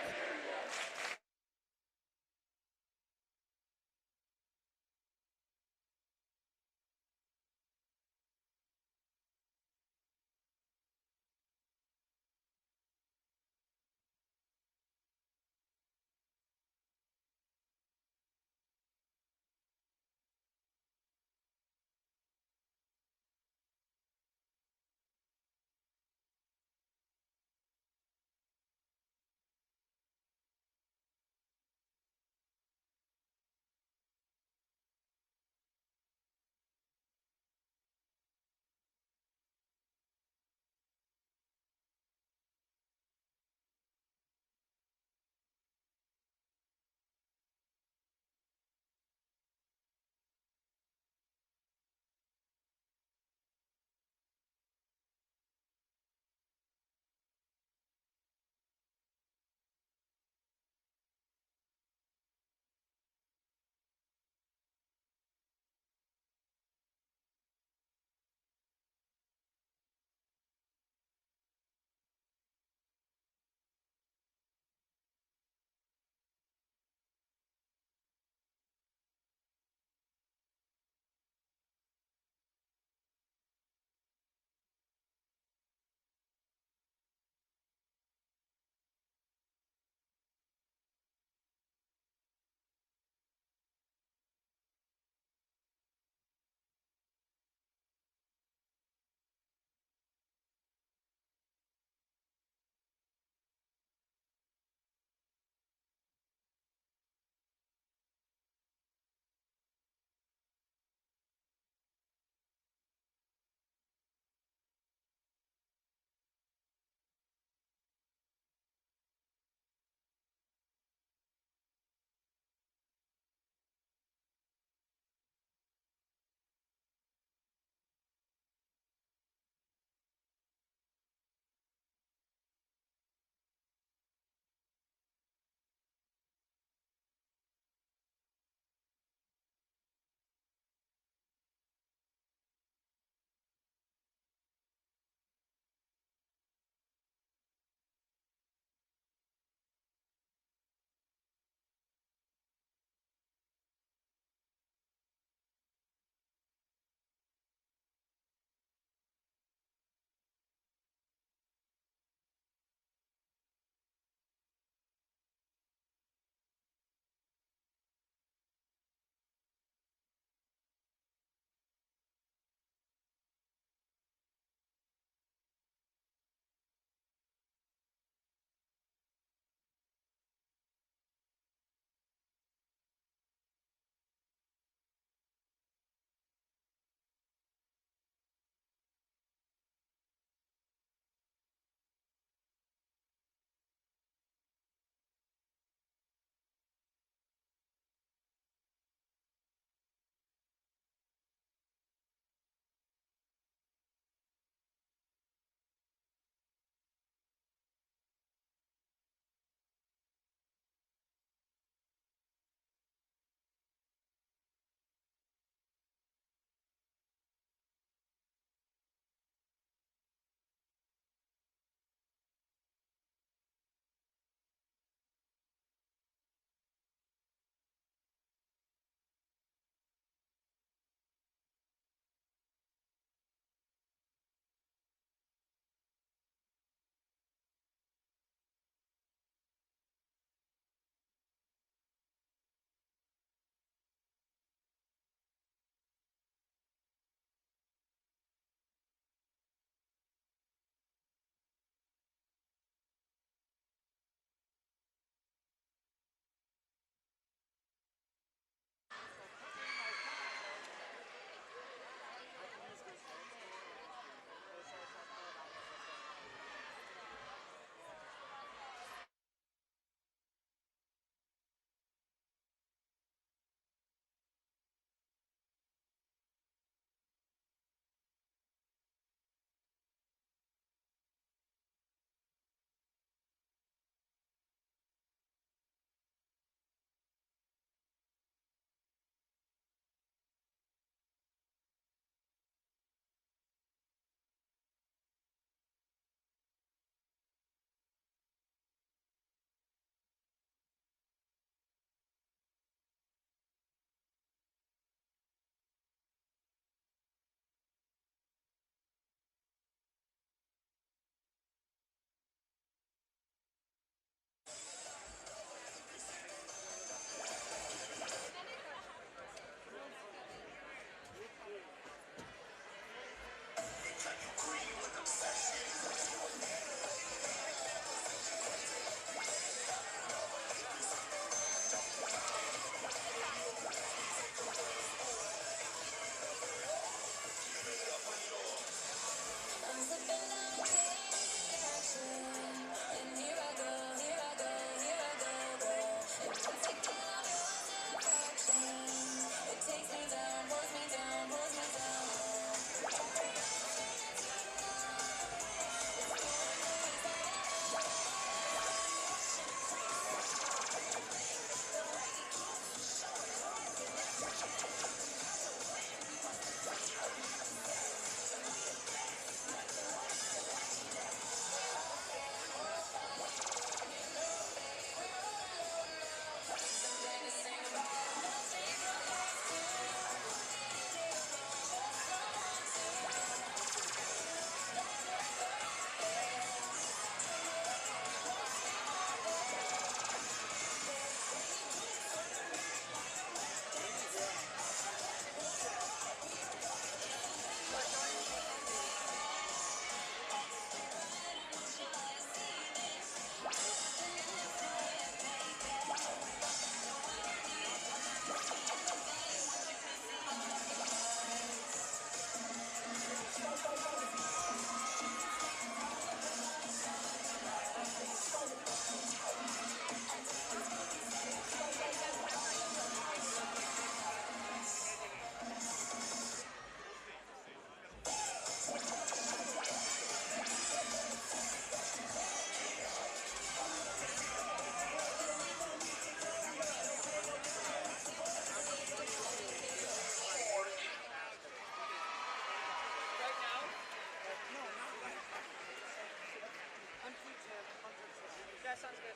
sounds good.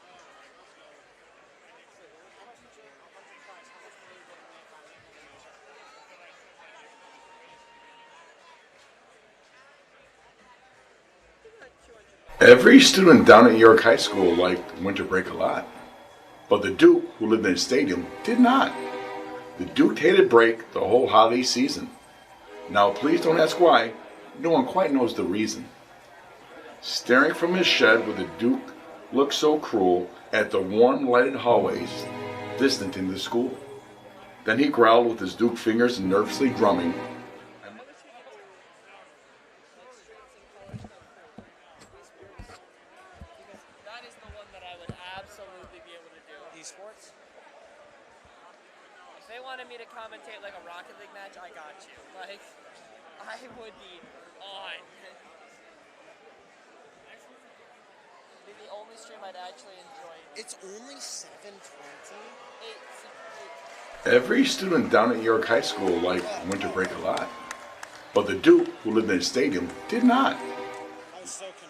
Every student down at York High School liked winter break a lot, but the Duke, who lived in the stadium, did not. The Duke hated break the whole holiday season. Now please don't ask why, no one quite knows the reason. Staring from his shed where the Duke looked so cruel at the warm lighted hallways distant in the school. Then he growled with his Duke fingers nervously drumming. That is the one that I would absolutely be able to do. Esports? If they wanted me to commentate like a Rocket League match, I got you. Like, I would be on. It'd be the only stream I'd actually enjoy. It's only 7:20. Every student down at York High School liked winter break a lot, but the Duke, who lived in the stadium, did not. I was so confused.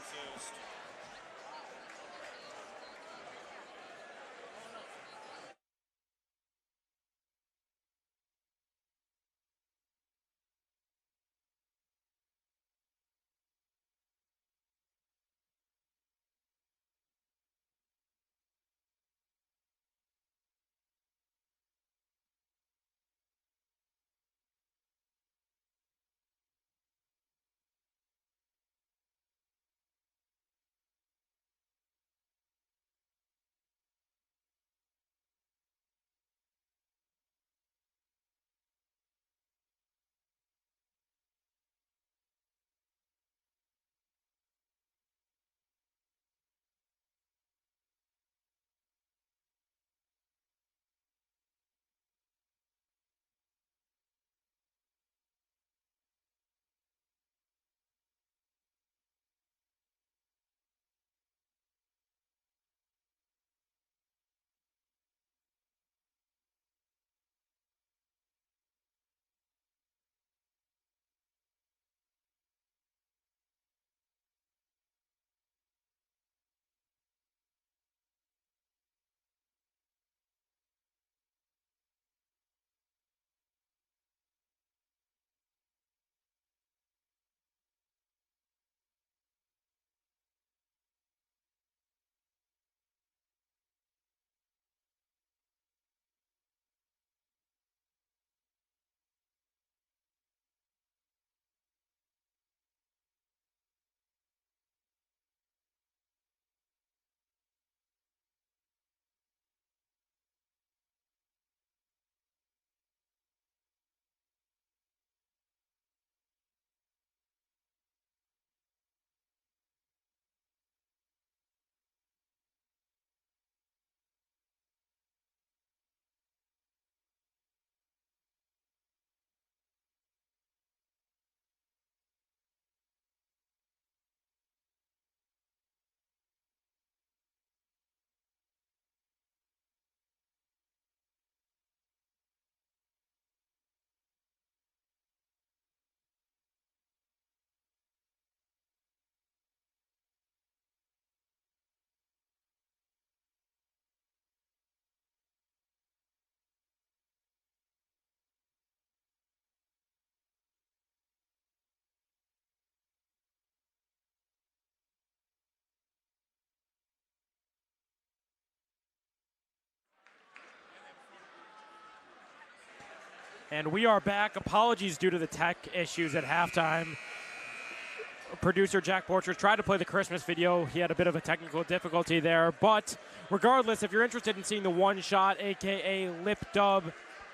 And we are back. Apologies due to the tech issues at halftime. Producer Jack Borchers tried to play the Christmas video. He had a bit of a technical difficulty there. But regardless, if you're interested in seeing the one shot, a.k.a. lip dub,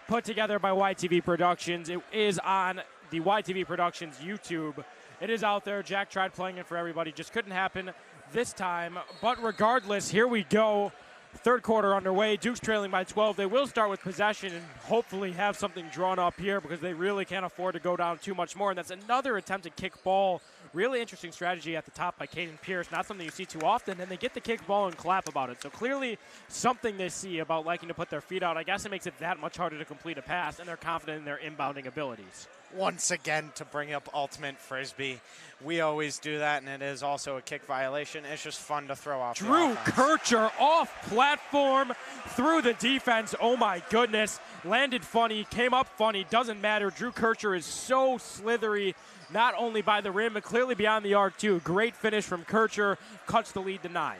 put together by YTV Productions, it is on the YTV Productions YouTube. It is out there. Jack tried playing it for everybody. Just couldn't happen this time. But regardless, here we go. Third quarter underway. Duke's trailing by 12. They will start with possession and hopefully have something drawn up here because they really can't afford to go down too much more. And that's another attempted kick ball Really interesting strategy at the top by Caden Pierce. Not something you see too often, and they get the kick ball and clap about it. So clearly something they see about liking to put their feet out. I guess it makes it that much harder to complete a pass, and they're confident in their inbounding abilities. Once again, to bring up ultimate frisbee. We always do that, and it is also a kick violation. It's just fun to throw off. Drew Kircher off platform through the defense. Oh my goodness. Landed funny, came up funny, doesn't matter. Drew Kircher is so slithery, not only by the rim, but clearly beyond the arc too. Great finish from Kircher, cuts the lead to 9.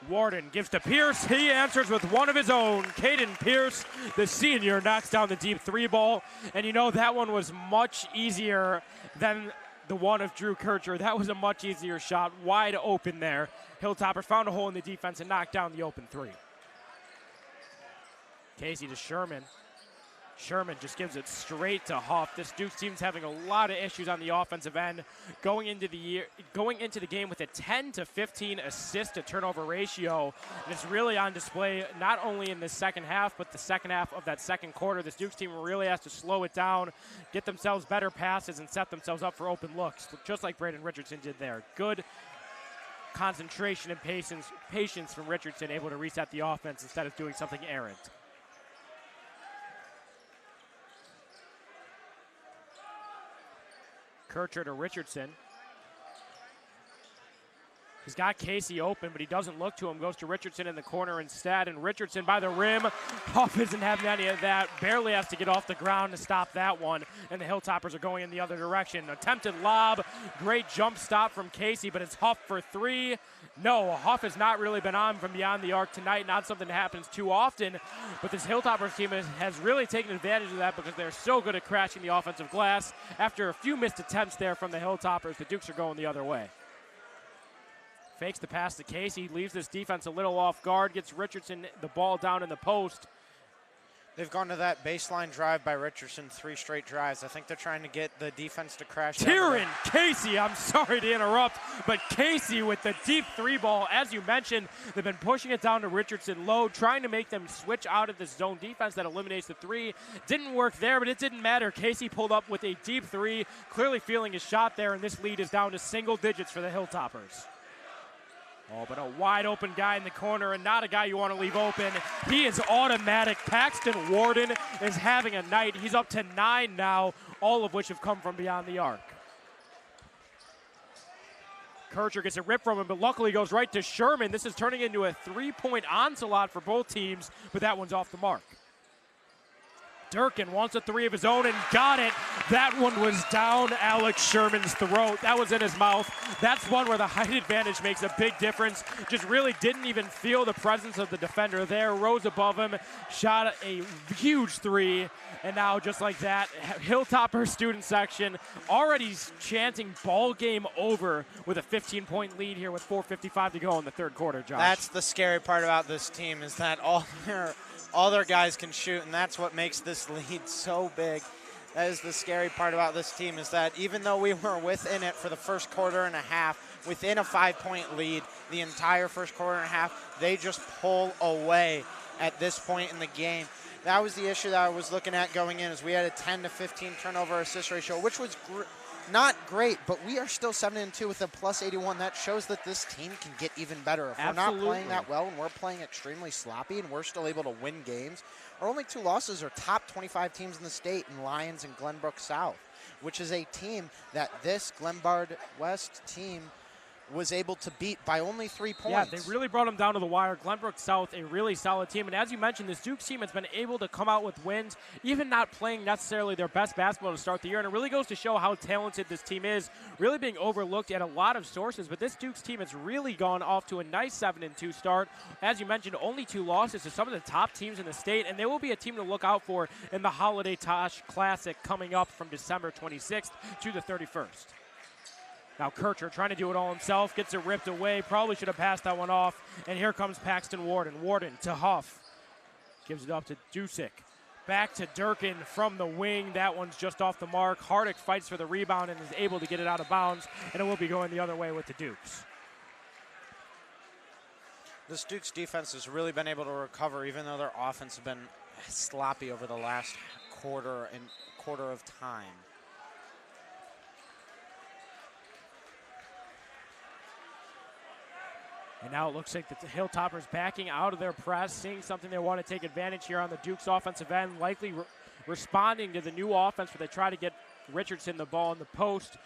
Warden gives to Pierce. He answers with one of his own. Caden Pierce, the senior, knocks down the deep 3 ball. And you know, that one was much easier than the one of Drew Kircher. That was a much easier shot, wide open there. Hilltoppers found a hole in the defense and knocked down the open 3. Casey to Sherman. Sherman just gives it straight to Huff. This Dukes team's having a lot of issues on the offensive end, going into the game with a 10 to 15 assist to turnover ratio. And it's really on display not only in the second half, but the second half of that second quarter. This Dukes team really has to slow it down, get themselves better passes, and set themselves up for open looks, just like Braden Richardson did there. Good concentration and patience from Richardson, able to reset the offense instead of doing something errant. Kircher to Richardson. He's got Casey open, but he doesn't look to him. Goes to Richardson in the corner instead, and Richardson by the rim. Huff isn't having any of that. Barely has to get off the ground to stop that one, and the Hilltoppers are going in the other direction. Attempted lob, great jump stop from Casey, but it's Huff for 3. No, Huff has not really been on from beyond the arc tonight. Not something that happens too often, but this Hilltoppers team has really taken advantage of that because they're so good at crashing the offensive glass. After a few missed attempts there from the Hilltoppers, the Dukes are going the other way. Fakes the pass to Casey, leaves this defense a little off guard, gets Richardson the ball down in the post. They've gone to that baseline drive by Richardson, 3 straight drives. I think they're trying to get the defense to crash. Tyron Casey, I'm sorry to interrupt, but Casey with the deep 3 ball. As you mentioned, they've been pushing it down to Richardson low, trying to make them switch out of this zone defense that eliminates the 3. Didn't work there, but it didn't matter. Casey pulled up with a deep 3, clearly feeling his shot there, and this lead is down to single digits for the Hilltoppers. Oh, but a wide open guy in the corner, and not a guy you want to leave open. He is automatic. Paxton Warden is having a night. He's up to 9 now, all of which have come from beyond the arc. Kircher gets a rip from him, but luckily goes right to Sherman. This is turning into a 3-point onslaught for both teams, but that one's off the mark. Durkin wants a 3 of his own and got it. That one was down Alex Sherman's throat. That was in his mouth. That's one where the height advantage makes a big difference. Just really didn't even feel the presence of the defender there. Rose above him, shot a huge 3. And now just like that, Hilltopper student section already chanting ball game over with a 15-point lead here with 4:55 to go in the third quarter, Josh. That's the scary part about this team, is that all their guys can shoot, and that's what makes this lead so big. That is the scary part about this team, is that even though we were within it for the first quarter and a half, within a 5-point lead the entire first quarter and a half, they just pull away at this point in the game. That was the issue that I was looking at going in, is we had a 10 to 15 turnover assist ratio, which was not great, but we are still 7-2 with a plus 81. That shows that this team can get even better. If Absolutely. we're not playing that well and we're playing extremely sloppy and we're still able to win games, our only 2 losses are top 25 teams in the state in Lions and Glenbrook South, which is a team that this Glenbard West team was able to beat by only 3 points. Yeah, they really brought them down to the wire. Glenbrook South, a really solid team. And as you mentioned, this Dukes team has been able to come out with wins, even not playing necessarily their best basketball to start the year. And it really goes to show how talented this team is, really being overlooked at a lot of sources. But this Dukes team has really gone off to a nice 7-2 start. As you mentioned, only 2 losses to some of the top teams in the state. And they will be a team to look out for in the Holiday Tosh Classic coming up from December 26th to the 31st. Now Kircher trying to do it all himself, gets it ripped away, probably should have passed that one off, and here comes Paxton Warden. Warden to Huff, gives it up to Dusick. Back to Durkin from the wing, that one's just off the mark. Hardick fights for the rebound and is able to get it out of bounds, and it will be going the other way with the Dukes. This Dukes defense has really been able to recover, even though their offense has been sloppy over the last quarter of time. And now it looks like the Hilltoppers backing out of their press, seeing something they want to take advantage here on the Duke's offensive end, likely responding to the new offense where they try to get Richardson the ball in the post.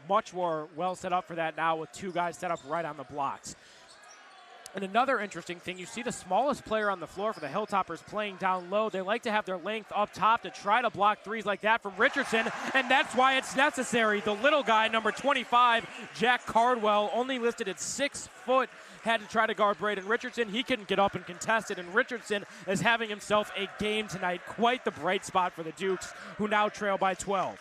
Much more well set up for that now with two guys set up right on the blocks. And another interesting thing, you see the smallest player on the floor for the Hilltoppers playing down low. They like to have their length up top to try to block threes like that from Richardson, and that's why it's necessary. The little guy, number 25, Jack Cardwell, only listed at 6 foot, had to try to guard Braden Richardson. He couldn't get up and contest it, and Richardson is having himself a game tonight. Quite the bright spot for the Dukes, who now trail by 12.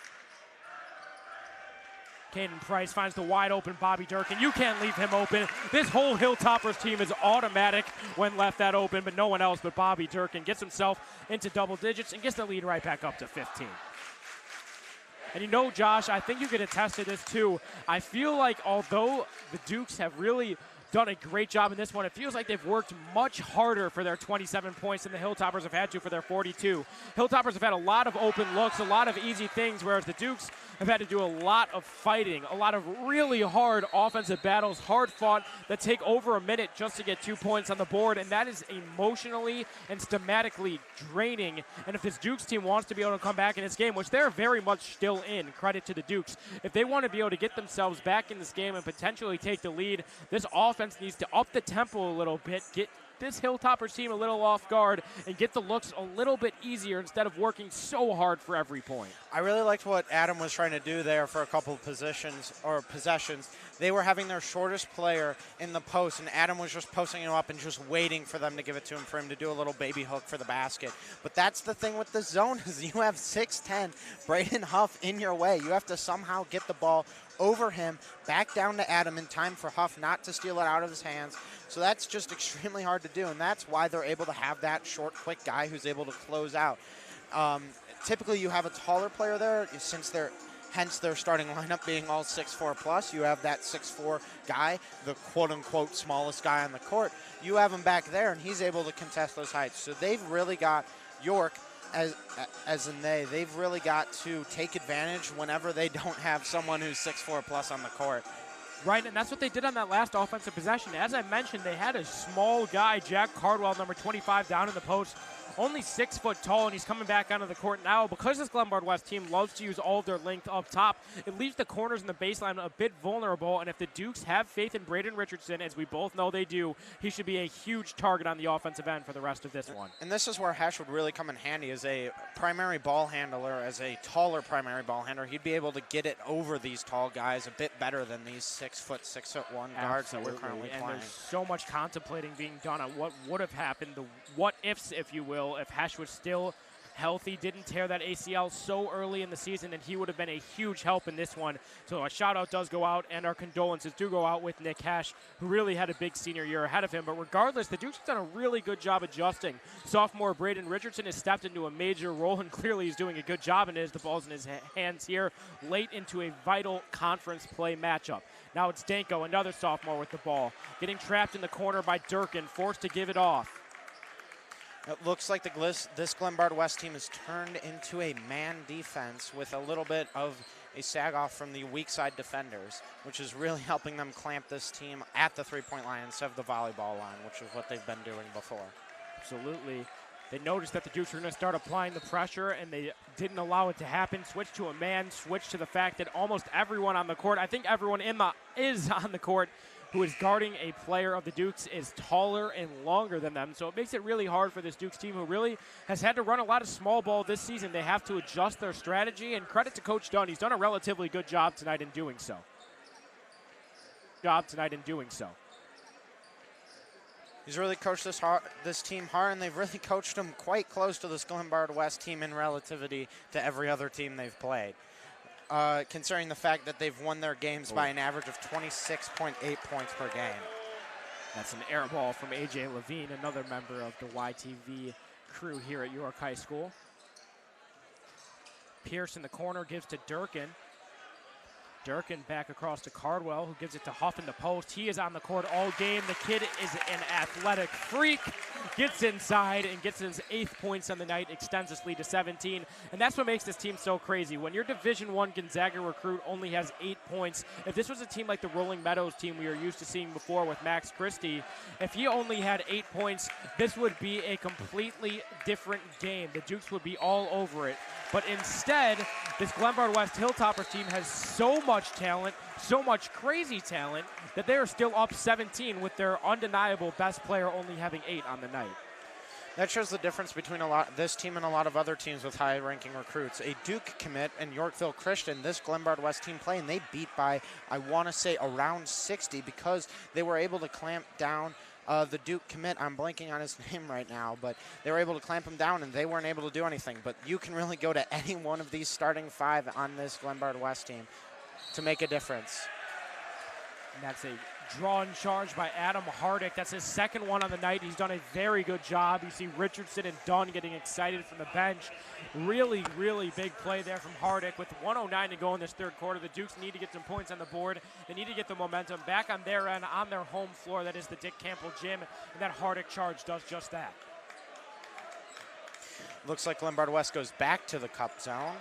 Caden Price finds the wide open Bobby Durkin. You can't leave him open. This whole Hilltoppers team is automatic when left that open, but no one else but Bobby Durkin gets himself into double digits and gets the lead right back up to 15. And you know, Josh, I think you could attest to this too. I feel like although the Dukes have really done a great job in this one, it feels like they've worked much harder for their 27 points than the Hilltoppers have had to for their 42. Hilltoppers have had a lot of open looks, a lot of easy things, whereas the Dukes have had to do a lot of fighting, a lot of really hard offensive battles, hard fought, that take over a minute just to get 2 points on the board, and that is emotionally and schematically draining. And if this Dukes team wants to be able to come back in this game, which they're very much still in, credit to the Dukes, if they want to be able to get themselves back in this game and potentially take the lead, this offense needs to up the tempo a little bit, get this Hilltoppers team a little off guard, and get the looks a little bit easier instead of working so hard for every point. I really liked what Adam was trying to do there for a couple of possessions. They were having their shortest player in the post, and Adam was just posting him up and just waiting for them to give it to him, for him to do a little baby hook for the basket. But that's the thing with the zone, is you have 6'10", Braden Huff in your way. You have to somehow get the ball over him, back down to Adam in time for Huff not to steal it out of his hands. So that's just extremely hard to do, and that's why they're able to have that short, quick guy who's able to close out. Typically, you have a taller player there, hence their starting lineup being all 6'4 plus. You have that 6'4 guy, the quote-unquote smallest guy on the court. You have him back there, and he's able to contest those heights. So they've really got York, they've really got to take advantage whenever they don't have someone who's 6'4 plus on the court. Right, and that's what they did on that last offensive possession. As I mentioned, they had a small guy, Jack Cardwell, number 25, down in the post. Only 6 foot tall, and he's coming back onto the court now. Because this Glenbard West team loves to use all of their length up top, it leaves the corners and the baseline a bit vulnerable. And if the Dukes have faith in Braden Richardson, as we both know they do, he should be a huge target on the offensive end for the rest of this one. And this is where Hesh would really come in handy as a primary ball handler, as a taller primary ball handler. He'd be able to get it over these tall guys a bit better than these 6'1" guards that we're currently playing. And there's so much contemplating being done on what would have happened, the what ifs, if you will, if Hesh was still healthy, didn't tear that ACL so early in the season, and he would have been a huge help in this one. So a shout out does go out, and our condolences do go out with Nick Hesh, who really had a big senior year ahead of him. But regardless, the Dukes have done a really good job adjusting. Sophomore Braden Richardson has stepped into a major role, and clearly he's doing a good job in it as the ball's in his hands here late into a vital conference play matchup. Now it's Danko, another sophomore with the ball, getting trapped in the corner by Durkin, forced to give it off. It looks like this Glenbard West team has turned into a man defense with a little bit of a sag-off from the weak side defenders, which is really helping them clamp this team at the three-point line instead of the volleyball line, which is what they've been doing before. Absolutely. They noticed that the Dukes were going to start applying the pressure, and they didn't allow it to happen. Switch to a man, switch to the fact that almost everyone on the court, I think everyone is on the court, who is guarding a player of the Dukes is taller and longer than them. So it makes it really hard for this Dukes team, who really has had to run a lot of small ball this season. They have to adjust their strategy, and credit to Coach Dunn. He's done a relatively good job tonight in doing so. He's really coached this team hard, and they've really coached them quite close to this Glenbard West team in relativity to every other team they've played. Considering the fact that they've won their games by an average of 26.8 points per game. That's an air ball from A.J. Levine, another member of the YTV crew here at York High School. Pierce in the corner gives to Durkin. Durkin back across to Cardwell, who gives it to Huff in the post. He is on the court all game. The kid is an athletic freak. Gets inside and gets his 8th points on the night, extends his lead to 17. And that's what makes this team so crazy. When your Division I Gonzaga recruit only has 8 points, if this was a team like the Rolling Meadows team we are used to seeing before with Max Christie, if he only had 8 points, this would be a completely different game. The Dukes would be all over it. But instead, this Glenbard West Hilltoppers team has so much talent, so much crazy talent, that they are still up 17 with their undeniable best player only having 8 on the night. That shows the difference between this team and a lot of other teams with high-ranking recruits. A Duke commit and Yorkville Christian, this Glenbard West team play, and they beat by, I want to say, around 60 because they were able to clamp down the Duke commit. I'm blanking on his name right now, but they were able to clamp him down, and they weren't able to do anything. But you can really go to any one of these starting 5 on this Glenbard West team to make a difference. And that's a drawn charge by Adam Hardick. That's his 2nd one on the night. He's done a very good job. You see Richardson and Dunn getting excited from the bench. Really, really big play there from Hardick. With 1:09 to go in this 3rd quarter, the Dukes need to get some points on the board. They need to get the momentum back on their end, on their home floor. That is the Dick Campbell Gym, and that Hardick charge does just that. Looks like Glenbard West goes back to the cup zone.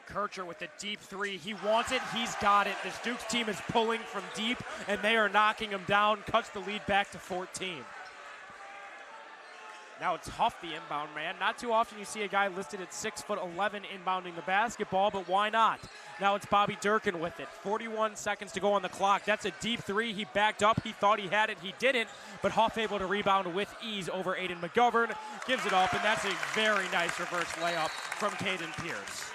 Kircher with the deep 3. He wants it. He's got it. This Dukes team is pulling from deep, and they are knocking him down. Cuts the lead back to 14. Now it's Huff, the inbound man. Not too often you see a guy listed at 6'11" inbounding the basketball, but why not? Now it's Bobby Durkin with it. 41 seconds to go on the clock. That's a deep 3. He backed up. He thought he had it. He didn't, but Huff able to rebound with ease over Aiden McGovern. Gives it up, and that's a very nice reverse layup from Caden Pierce.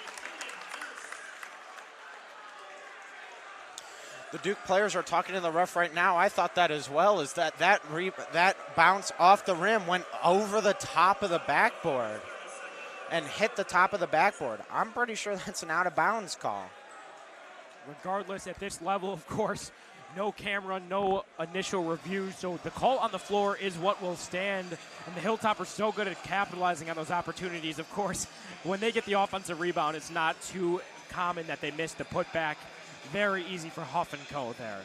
The Duke players are talking to the ref right now. I thought that as well, is that bounce off the rim went over the top of the backboard and hit the top of the backboard. I'm pretty sure that's an out-of-bounds call. Regardless, at this level, of course, no camera, no initial review, so the call on the floor is what will stand, and the Hilltoppers so good at capitalizing on those opportunities. Of course, when they get the offensive rebound, it's not too common that they miss the putback. Very easy for Huff and Co. there.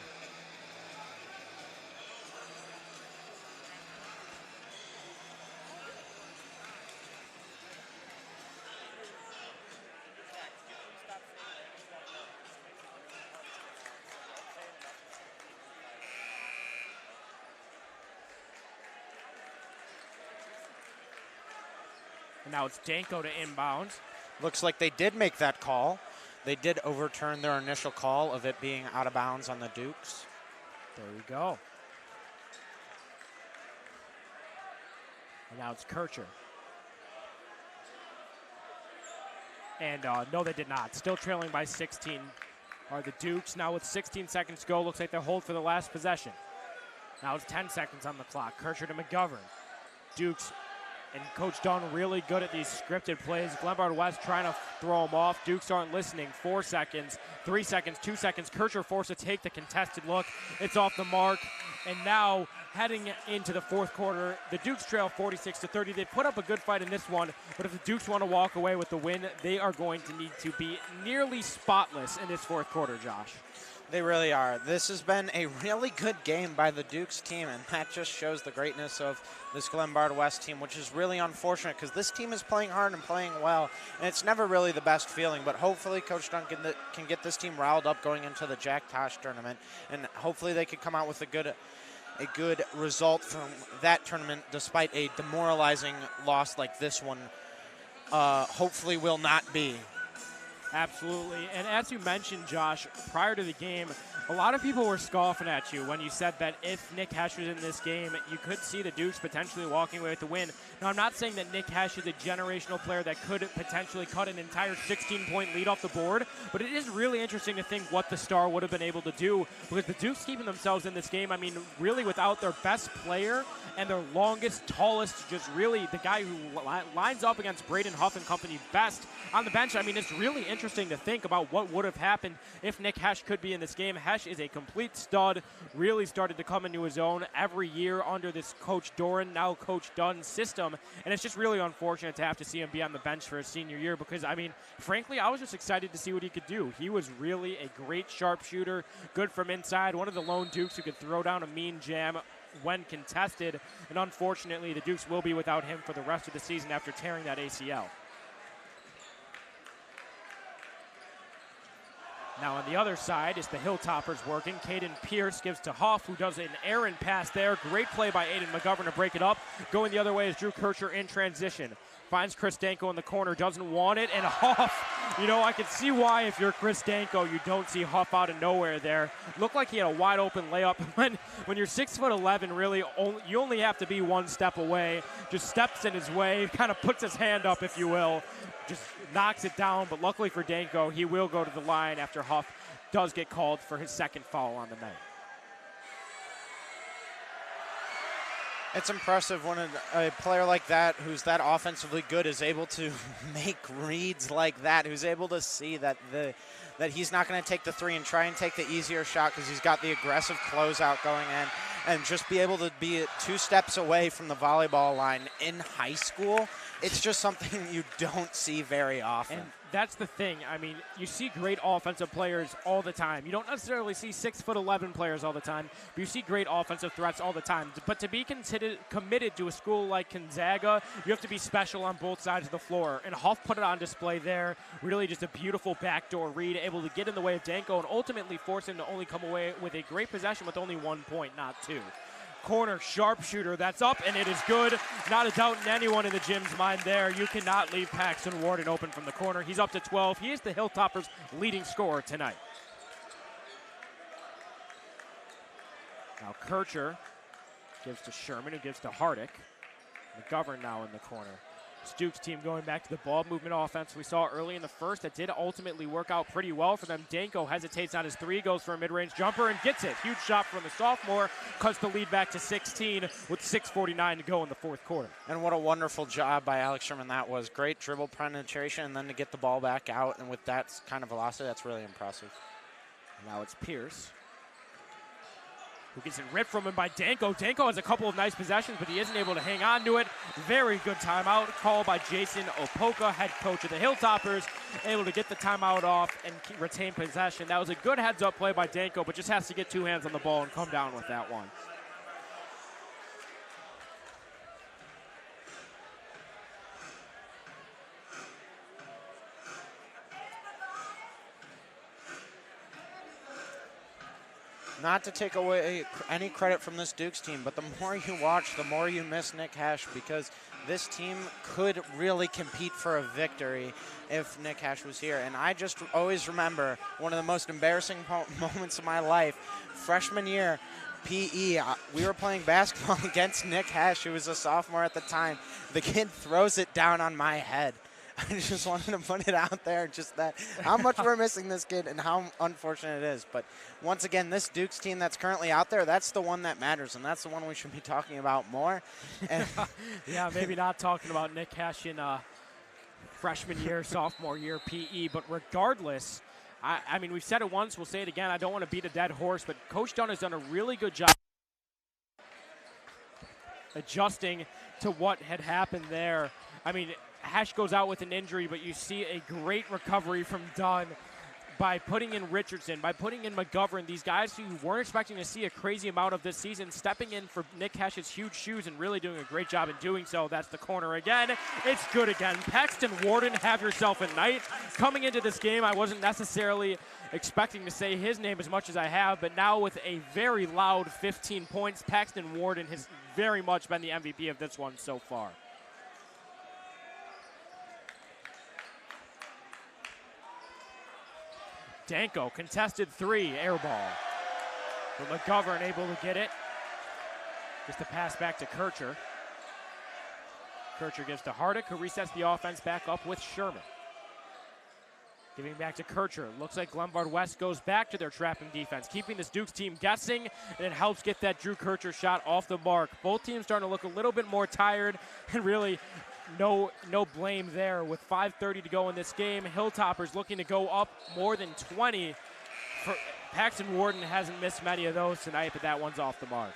And now it's Danko to inbound. Looks like they did make that call. They did overturn their initial call of it being out of bounds on the Dukes. There we go. And now it's Kircher. And no, they did not. Still trailing by 16 are the Dukes. Now with 16 seconds to go, looks like they'll hold for the last possession. Now it's 10 seconds on the clock. Kircher to McGovern. Dukes and Coach Dunn really good at these scripted plays. Glenbard West trying to throw them off. Dukes aren't listening. 4 seconds, 3 seconds, 2 seconds. Kircher forced to take the contested look. It's off the mark. And now heading into the 4th quarter, the Dukes trail 46-30. They put up a good fight in this one, but if the Dukes want to walk away with the win, they are going to need to be nearly spotless in this 4th quarter, Josh. They really are. This has been a really good game by the Dukes team, and that just shows the greatness of this Glenbard West team, which is really unfortunate because this team is playing hard and playing well, and it's never really the best feeling, but hopefully Coach Duncan can get this team riled up going into the Jack Tosh tournament, and hopefully they could come out with a good result from that tournament despite a demoralizing loss like this one hopefully will not be. Absolutely. And as you mentioned, Josh, prior to the game, a lot of people were scoffing at you when you said that if Nick Hesh was in this game, you could see the Dukes potentially walking away with the win. Now, I'm not saying that Nick Hesh is a generational player that could potentially cut an entire 16-point lead off the board, but it is really interesting to think what the star would have been able to do because the Dukes keeping themselves in this game, I mean, really without their best player and their longest, tallest, just really the guy who lines up against Braden Huff and company best on the bench. I mean, it's really interesting to think about what would have happened if Nick Hesh could be in this game. Hesh is a complete stud, really started to come into his own every year under this Coach Doran, now Coach Dunn system, and it's just really unfortunate to have to see him be on the bench for his senior year because, I mean, frankly, I was just excited to see what he could do. He was really a great sharpshooter, good from inside, one of the lone Dukes who could throw down a mean jam when contested, and unfortunately, the Dukes will be without him for the rest of the season after tearing that ACL. Now on the other side is the Hilltoppers working. Caden Pierce gives to Huff, who does an errant pass there. Great play by Aiden McGovern to break it up. Going the other way is Drew Kircher in transition. Finds Chris Danko in the corner, doesn't want it, and Huff, you know, I can see why if you're Chris Danko, you don't see Huff out of nowhere there. Looked like he had a wide open layup. When you're 6'11", really, you only have to be one step away. Just steps in his way, kind of puts his hand up, if you will. Just knocks it down, but luckily for Danko, he will go to the line after Huff does get called for his second foul on the night. It's impressive when a player like that, who's that offensively good, is able to make reads like that, who's able to see that he's not going to take the three and try and take the easier shot because he's got the aggressive closeout going in, and just be able to be 2 steps away from the volleyball line in high school. It's just something you don't see very often. And that's the thing. I mean, you see great offensive players all the time. You don't necessarily see 6'11" players all the time, but you see great offensive threats all the time. But to be committed to a school like Gonzaga, you have to be special on both sides of the floor. And Huff put it on display there. Really just a beautiful backdoor read, able to get in the way of Danko and ultimately force him to only come away with a great possession with only 1 point, not 2. Corner sharpshooter, that's up, and it is good. Not a doubt in anyone in the gym's mind there. You cannot leave Paxton Warden open from the corner. He's up to 12. He is the Hilltoppers' leading scorer tonight. Now Kircher gives to Sherman, who gives to Hardick. McGovern now in the corner. Duke's team going back to the ball movement offense we saw early in the first that did ultimately work out pretty well for them. Danko hesitates on his 3, goes for a mid-range jumper and gets it. Huge shot from the sophomore, cuts the lead back to 16 with 6:49 to go in the fourth quarter. And what a wonderful job by Alex Sherman that was. Great dribble penetration and then to get the ball back out, and with that kind of velocity, that's really impressive. Now it's Pierce, who gets it ripped from him by Danko. Danko has a couple of nice possessions, but he isn't able to hang on to it. Very good timeout call by Jason Opoka, head coach of the Hilltoppers, able to get the timeout off and retain possession. That was a good heads-up play by Danko, but just has to get 2 hands on the ball and come down with that one. Not to take away any credit from this Dukes team, but the more you watch, the more you miss Nick Hesh, because this team could really compete for a victory if Nick Hesh was here. And I just always remember one of the most embarrassing moments of my life, freshman year, PE. We were playing basketball against Nick Hesh, who was a sophomore at the time. The kid throws it down on my head. I just wanted to put it out there, just that how much we're missing this kid and how unfortunate it is. But once again, this Dukes team that's currently out there, that's the one that matters, and that's the one we should be talking about more. And yeah, maybe not talking about Nick Hesh in freshman year, sophomore year PE, but regardless, I mean, we've said it once, we'll say it again. I don't want to beat a dead horse, but Coach Dunn has done a really good job adjusting to what had happened there. I mean, Hesh goes out with an injury, but you see a great recovery from Dunn by putting in Richardson, by putting in McGovern, these guys who weren't expecting to see a crazy amount of this season, stepping in for Nick Hesh's huge shoes and really doing a great job in doing so. That's the corner again. It's good again. Paxton Warden, have yourself a night. Coming into this game, I wasn't necessarily expecting to say his name as much as I have, but now with a very loud 15 points, Paxton Warden has very much been the MVP of this one so far. Danko, contested 3, air ball. But McGovern able to get it. Just a pass back to Kircher. Kircher gives to Hardick, who resets the offense back up with Sherman. Giving back to Kircher. Looks like Glenbard West goes back to their trapping defense, keeping this Dukes team guessing, and it helps get that Drew Kircher shot off the mark. Both teams starting to look a little bit more tired, and really no blame there. With 5:30 to go in this game, Hilltoppers looking to go up more than 20 Paxton Warden hasn't missed many of those tonight, but that one's off the mark.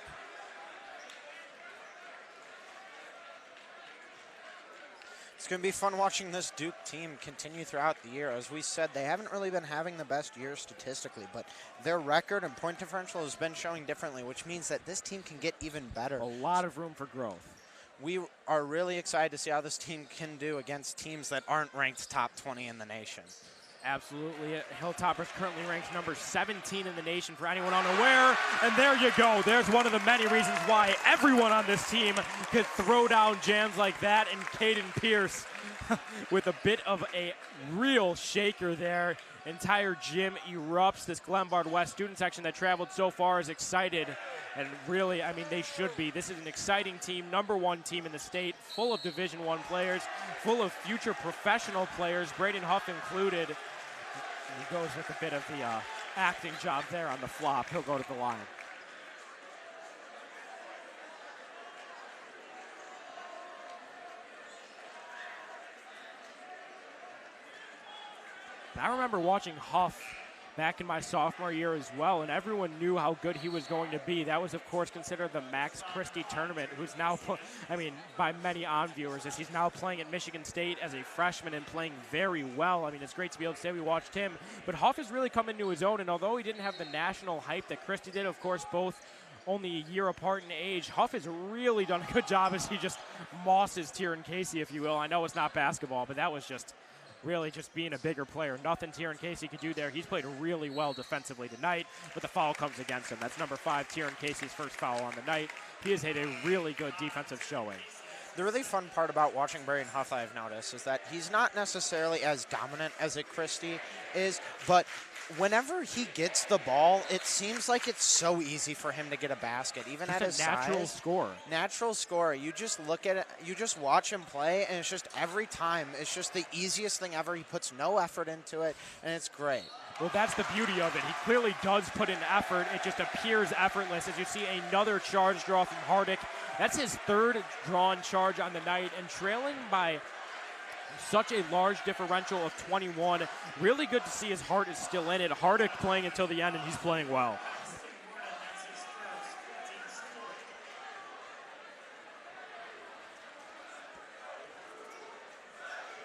It's going to be fun watching this Duke team continue throughout the year. As we said, they haven't really been having the best year statistically, but their record and point differential has been showing differently, which means that this team can get even better. A lot of room for growth. We are really excited to see how this team can do against teams that aren't ranked top 20 in the nation. Absolutely. Hilltoppers currently ranked number 17 in the nation for anyone unaware. And there you go. There's one of the many reasons why everyone on this team could throw down jams like that. And Caden Pierce with a bit of a real shaker there. Entire gym erupts. This Glenbard West student section that traveled so far is excited. And really, I mean, they should be. This is an exciting team, #1 team in the state, full of Division I players, full of future professional players, Braden Huff included. He goes with a bit of the acting job there on the flop. He'll go to the line. I remember watching Huff back in my sophomore year as well, and everyone knew how good he was going to be. That was, of course, considered the Max Christie tournament, who's now, by many on-viewers, as he's now playing at Michigan State as a freshman and playing very well. I mean, it's great to be able to say we watched him. But Huff has really come into his own, and although he didn't have the national hype that Christie did, of course, both only a year apart in age, Huff has really done a good job as he just mosses Tieran Casey, if you will. I know it's not basketball, but that was just really just being a bigger player. Nothing Tieran Casey could do there. He's played really well defensively tonight, but the foul comes against him. That's number 5, Tieran Casey's first foul on the night. He has had a really good defensive showing. The really fun part about watching Braden Huff, I've noticed, is that he's not necessarily as dominant as a Christie is, but whenever he gets the ball, it seems like it's so easy for him to get a basket, even at his size. Natural scorer. Natural scorer. You just look at it, you just watch him play, and it's just every time, it's just the easiest thing ever. He puts no effort into it, and it's great. Well, that's the beauty of it. He clearly does put in effort. It just appears effortless as you see another charge draw from Hardick. That's his third drawn charge on the night, and trailing by such a large differential of 21. Really good to see his heart is still in it. Hardick playing until the end, and he's playing well.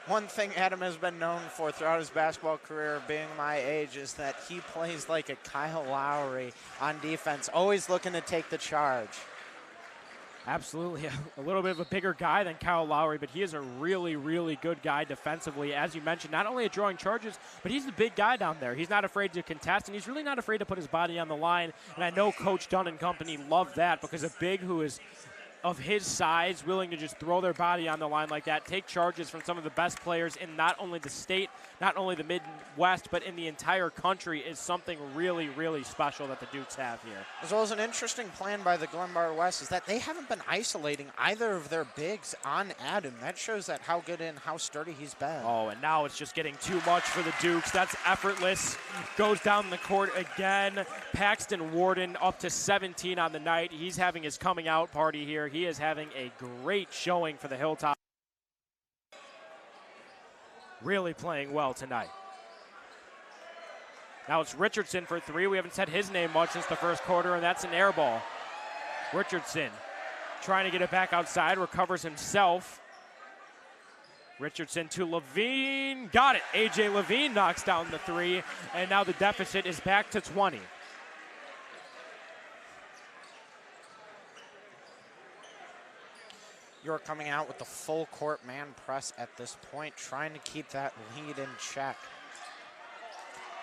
One thing Adam has been known for throughout his basketball career, being my age, is that he plays like a Kyle Lowry on defense, always looking to take the charge. Absolutely. A little bit of a bigger guy than Kyle Lowry, but he is a really, really good guy defensively. As you mentioned, not only at drawing charges, but he's the big guy down there. He's not afraid to contest, and he's really not afraid to put his body on the line. And I know Coach Dunn and company love that, because a big who is of his size, willing to just throw their body on the line like that, take charges from some of the best players in not only the state, not only the Midwest, but in the entire country, is something really, really special that the Dukes have here. As well as an interesting plan by the Glenbard West is that they haven't been isolating either of their bigs on Adam. That shows that how good and how sturdy he's been. Oh, and now it's just getting too much for the Dukes. That's effortless. Goes down the court again. Paxton Warden up to 17 on the night. He's having his coming out party here. He is having a great showing for the Hilltop. Really playing well tonight. Now it's Richardson for 3. We haven't said his name much since the first quarter, and that's an air ball. Richardson trying to get it back outside, recovers himself. Richardson to Levine, got it. A.J. Levine knocks down the 3, and now the deficit is back to 20. York coming out with the full court man press at this point, trying to keep that lead in check.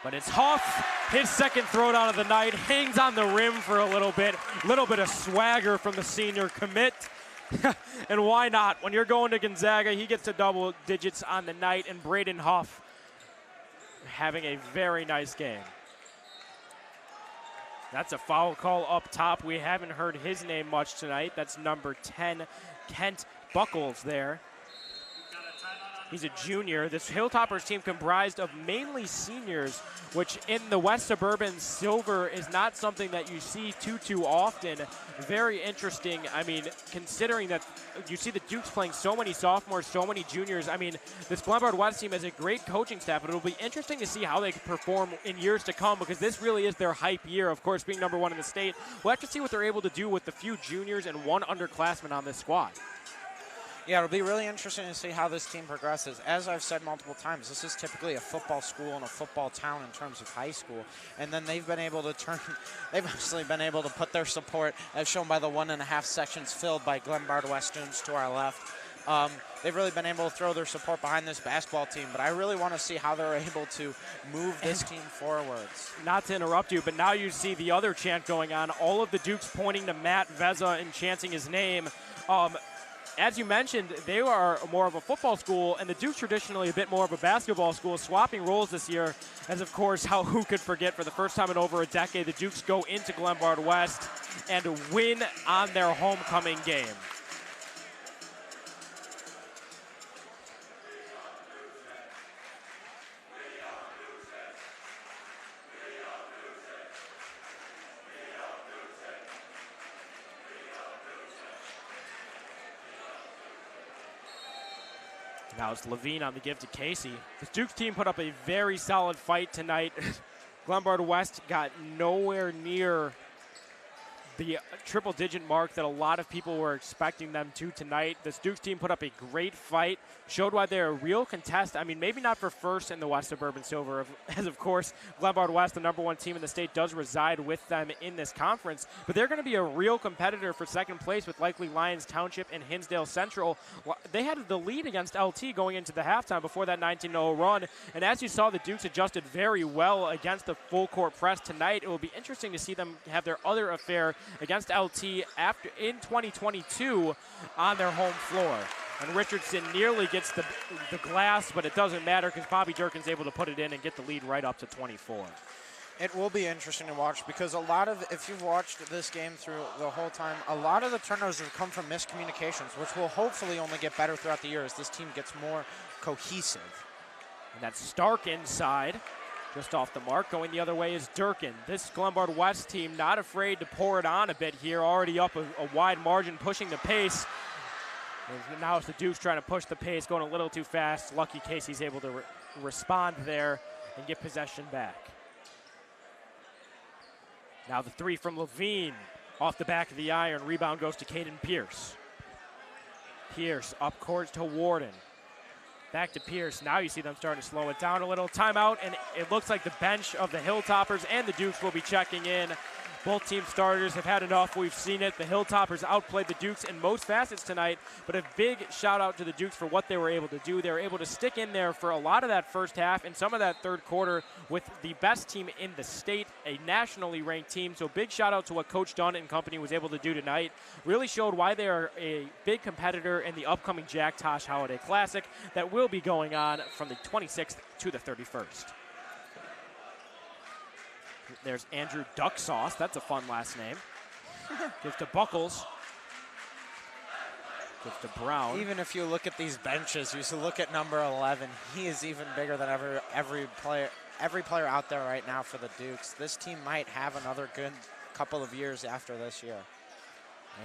But it's Huff, his second throwdown of the night, hangs on the rim for a little bit of swagger from the senior commit. And why not? When you're going to Gonzaga, he gets to double digits on the night, and Braden Huff having a very nice game. That's a foul call up top. We haven't heard his name much tonight. That's number 10, Kent Buckles there. He's a junior. This Hilltoppers team comprised of mainly seniors, which in the West Suburban silver is not something that you see too often. Very interesting. I mean, considering that you see the Dukes playing so many sophomores, so many juniors. I mean, this Glenbard West team has a great coaching staff, but it'll be interesting to see how they perform in years to come, because this really is their hype year, of course, being #1 in the state. We'll have to see what they're able to do with the few juniors and one underclassman on this squad. Yeah, it'll be really interesting to see how this team progresses. As I've said multiple times, this is typically a football school and a football town in terms of high school. And then they've actually been able to put their support, as shown by the 1.5 sections filled by Glenbard West students to our left. They've really been able to throw their support behind this basketball team, but I really want to see how they're able to move this team forwards. Not to interrupt you, but now you see the other chant going on. All of the Dukes pointing to Matt Veza and chanting his name. As you mentioned, they are more of a football school, and the Dukes traditionally a bit more of a basketball school, swapping roles this year, as of course, who could forget, for the first time in over a decade, the Dukes go into Glenbard West and win on their homecoming game. Now it's Levine on the give to Casey. The Dukes team put up a very solid fight tonight. Glenbard West got nowhere near the triple-digit mark that a lot of people were expecting them to tonight. This Dukes team put up a great fight, showed why they're a real contest. I mean, maybe not for first in the West Suburban Silver, as of course, Glenbard West, the #1 team in the state, does reside with them in this conference. But they're going to be a real competitor for second place with likely Lyons Township and Hinsdale Central. They had the lead against LT going into the halftime before that 19-0 run. And as you saw, the Dukes adjusted very well against the full-court press tonight. It will be interesting to see them have their other affair against LT in 2022 on their home floor. And Richardson nearly gets the glass, but it doesn't matter because Bobby Durkin's able to put it in and get the lead right up to 24. It will be interesting to watch because if you've watched this game through the whole time, a lot of the turnovers have come from miscommunications, which will hopefully only get better throughout the year as this team gets more cohesive. And that's Stark inside. Just off the mark. Going the other way is Durkin. This Glenbard West team not afraid to pour it on a bit here. Already up a wide margin, pushing the pace. Now it's the Dukes trying to push the pace, going a little too fast. Lucky Casey's able to respond there and get possession back. Now the three from Levine. Off the back of the iron. Rebound goes to Caden Pierce. Pierce up court to Warden. Back to Pierce. Now you see them starting to slow it down a little. Timeout, and it looks like the bench of the Hilltoppers and the Dukes will be checking in. Both team starters have had enough. We've seen it. The Hilltoppers outplayed the Dukes in most facets tonight, but a big shout out to the Dukes for what they were able to do. They were able to stick in there for a lot of that first half and some of that third quarter with the best team in the state, a nationally ranked team. So big shout out to what Coach Dunn and company was able to do tonight. Really showed why they are a big competitor in the upcoming Jack Tosh Holiday Classic that will be going on from the 26th to the 31st. There's Andrew Duck Sauce. That's a fun last name. Gives to Buckles. Gives to Brown. Even if you look at these benches, you look at number 11. He is even bigger than every player out there right now for the Dukes. This team might have another good couple of years after this year.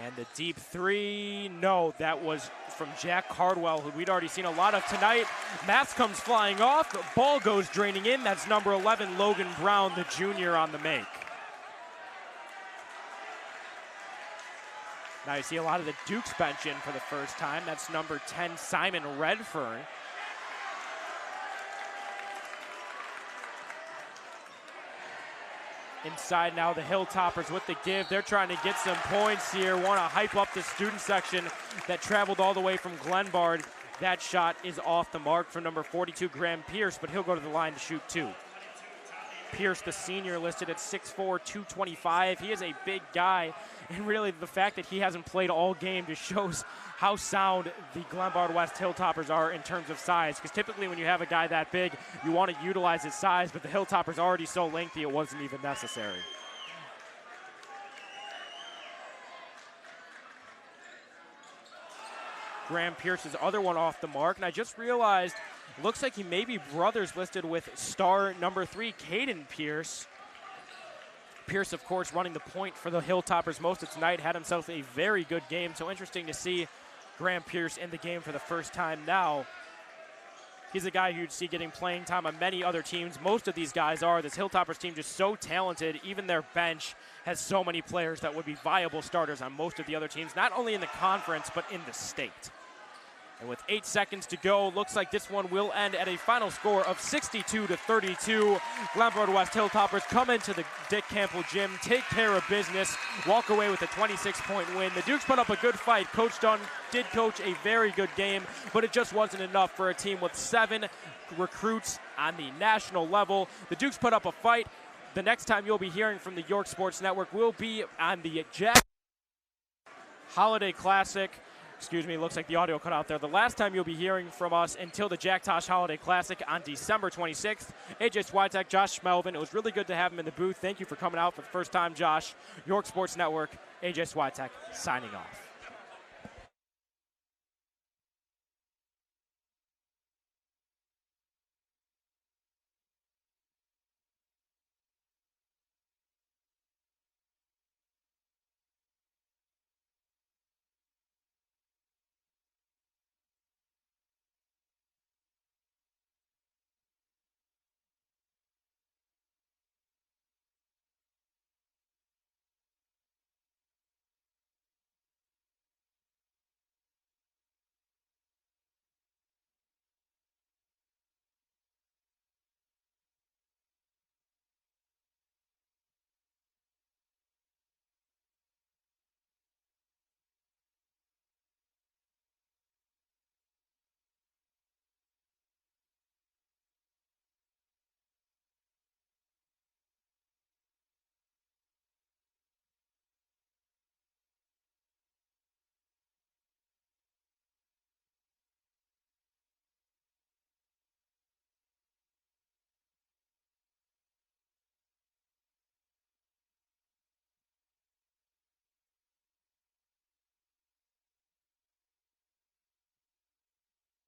And the deep three, no, that was from Jack Cardwell, who we'd already seen a lot of tonight. Mask comes flying off, the ball goes draining in. That's number 11, Logan Brown, the junior on the make. Now you see a lot of the Dukes bench in for the first time. That's number 10, Simon Redfern. Inside now, the Hilltoppers with the give. They're trying to get some points here. Want to hype up the student section that traveled all the way from Glenbard. That shot is off the mark from number 42, Graham Pierce, but he'll go to the line to shoot two. Pierce, the senior, listed at 6'4", 225. He is a big guy, and really the fact that he hasn't played all game just shows how sound the Glenbard West Hilltoppers are in terms of size, because typically when you have a guy that big, you want to utilize his size, but the Hilltoppers are already so lengthy it wasn't even necessary. Graham Pierce's other one off the mark. And I just realized, looks like he may be brothers listed with star number 3, Caden Pierce. Pierce, of course, running the point for the Hilltoppers most of tonight, had himself a very good game. So interesting to see Graham Pierce in the game for the first time now. He's a guy who you'd see getting playing time on many other teams. Most of these guys are. This Hilltoppers team just so talented. Even their bench has so many players that would be viable starters on most of the other teams, not only in the conference, but in the state. And with 8 seconds to go, looks like this one will end at a final score of 62-32. Glenbard West Hilltoppers come into the Dick Campbell gym, take care of business, walk away with a 26-point win. The Dukes put up a good fight. Coach Dunn did coach a very good game, but it just wasn't enough for a team with 7 recruits on the national level. The Dukes put up a fight. The next time you'll be hearing from the York Sports Network will be on the Jack Holiday Classic. Excuse me, looks like the audio cut out there. The last time you'll be hearing from us until the Jack Tosh Holiday Classic on December 26th. AJ Swiatek, Josh Melvin. It was really good to have him in the booth. Thank you for coming out for the first time, Josh. York Sports Network, AJ Swiatek signing off.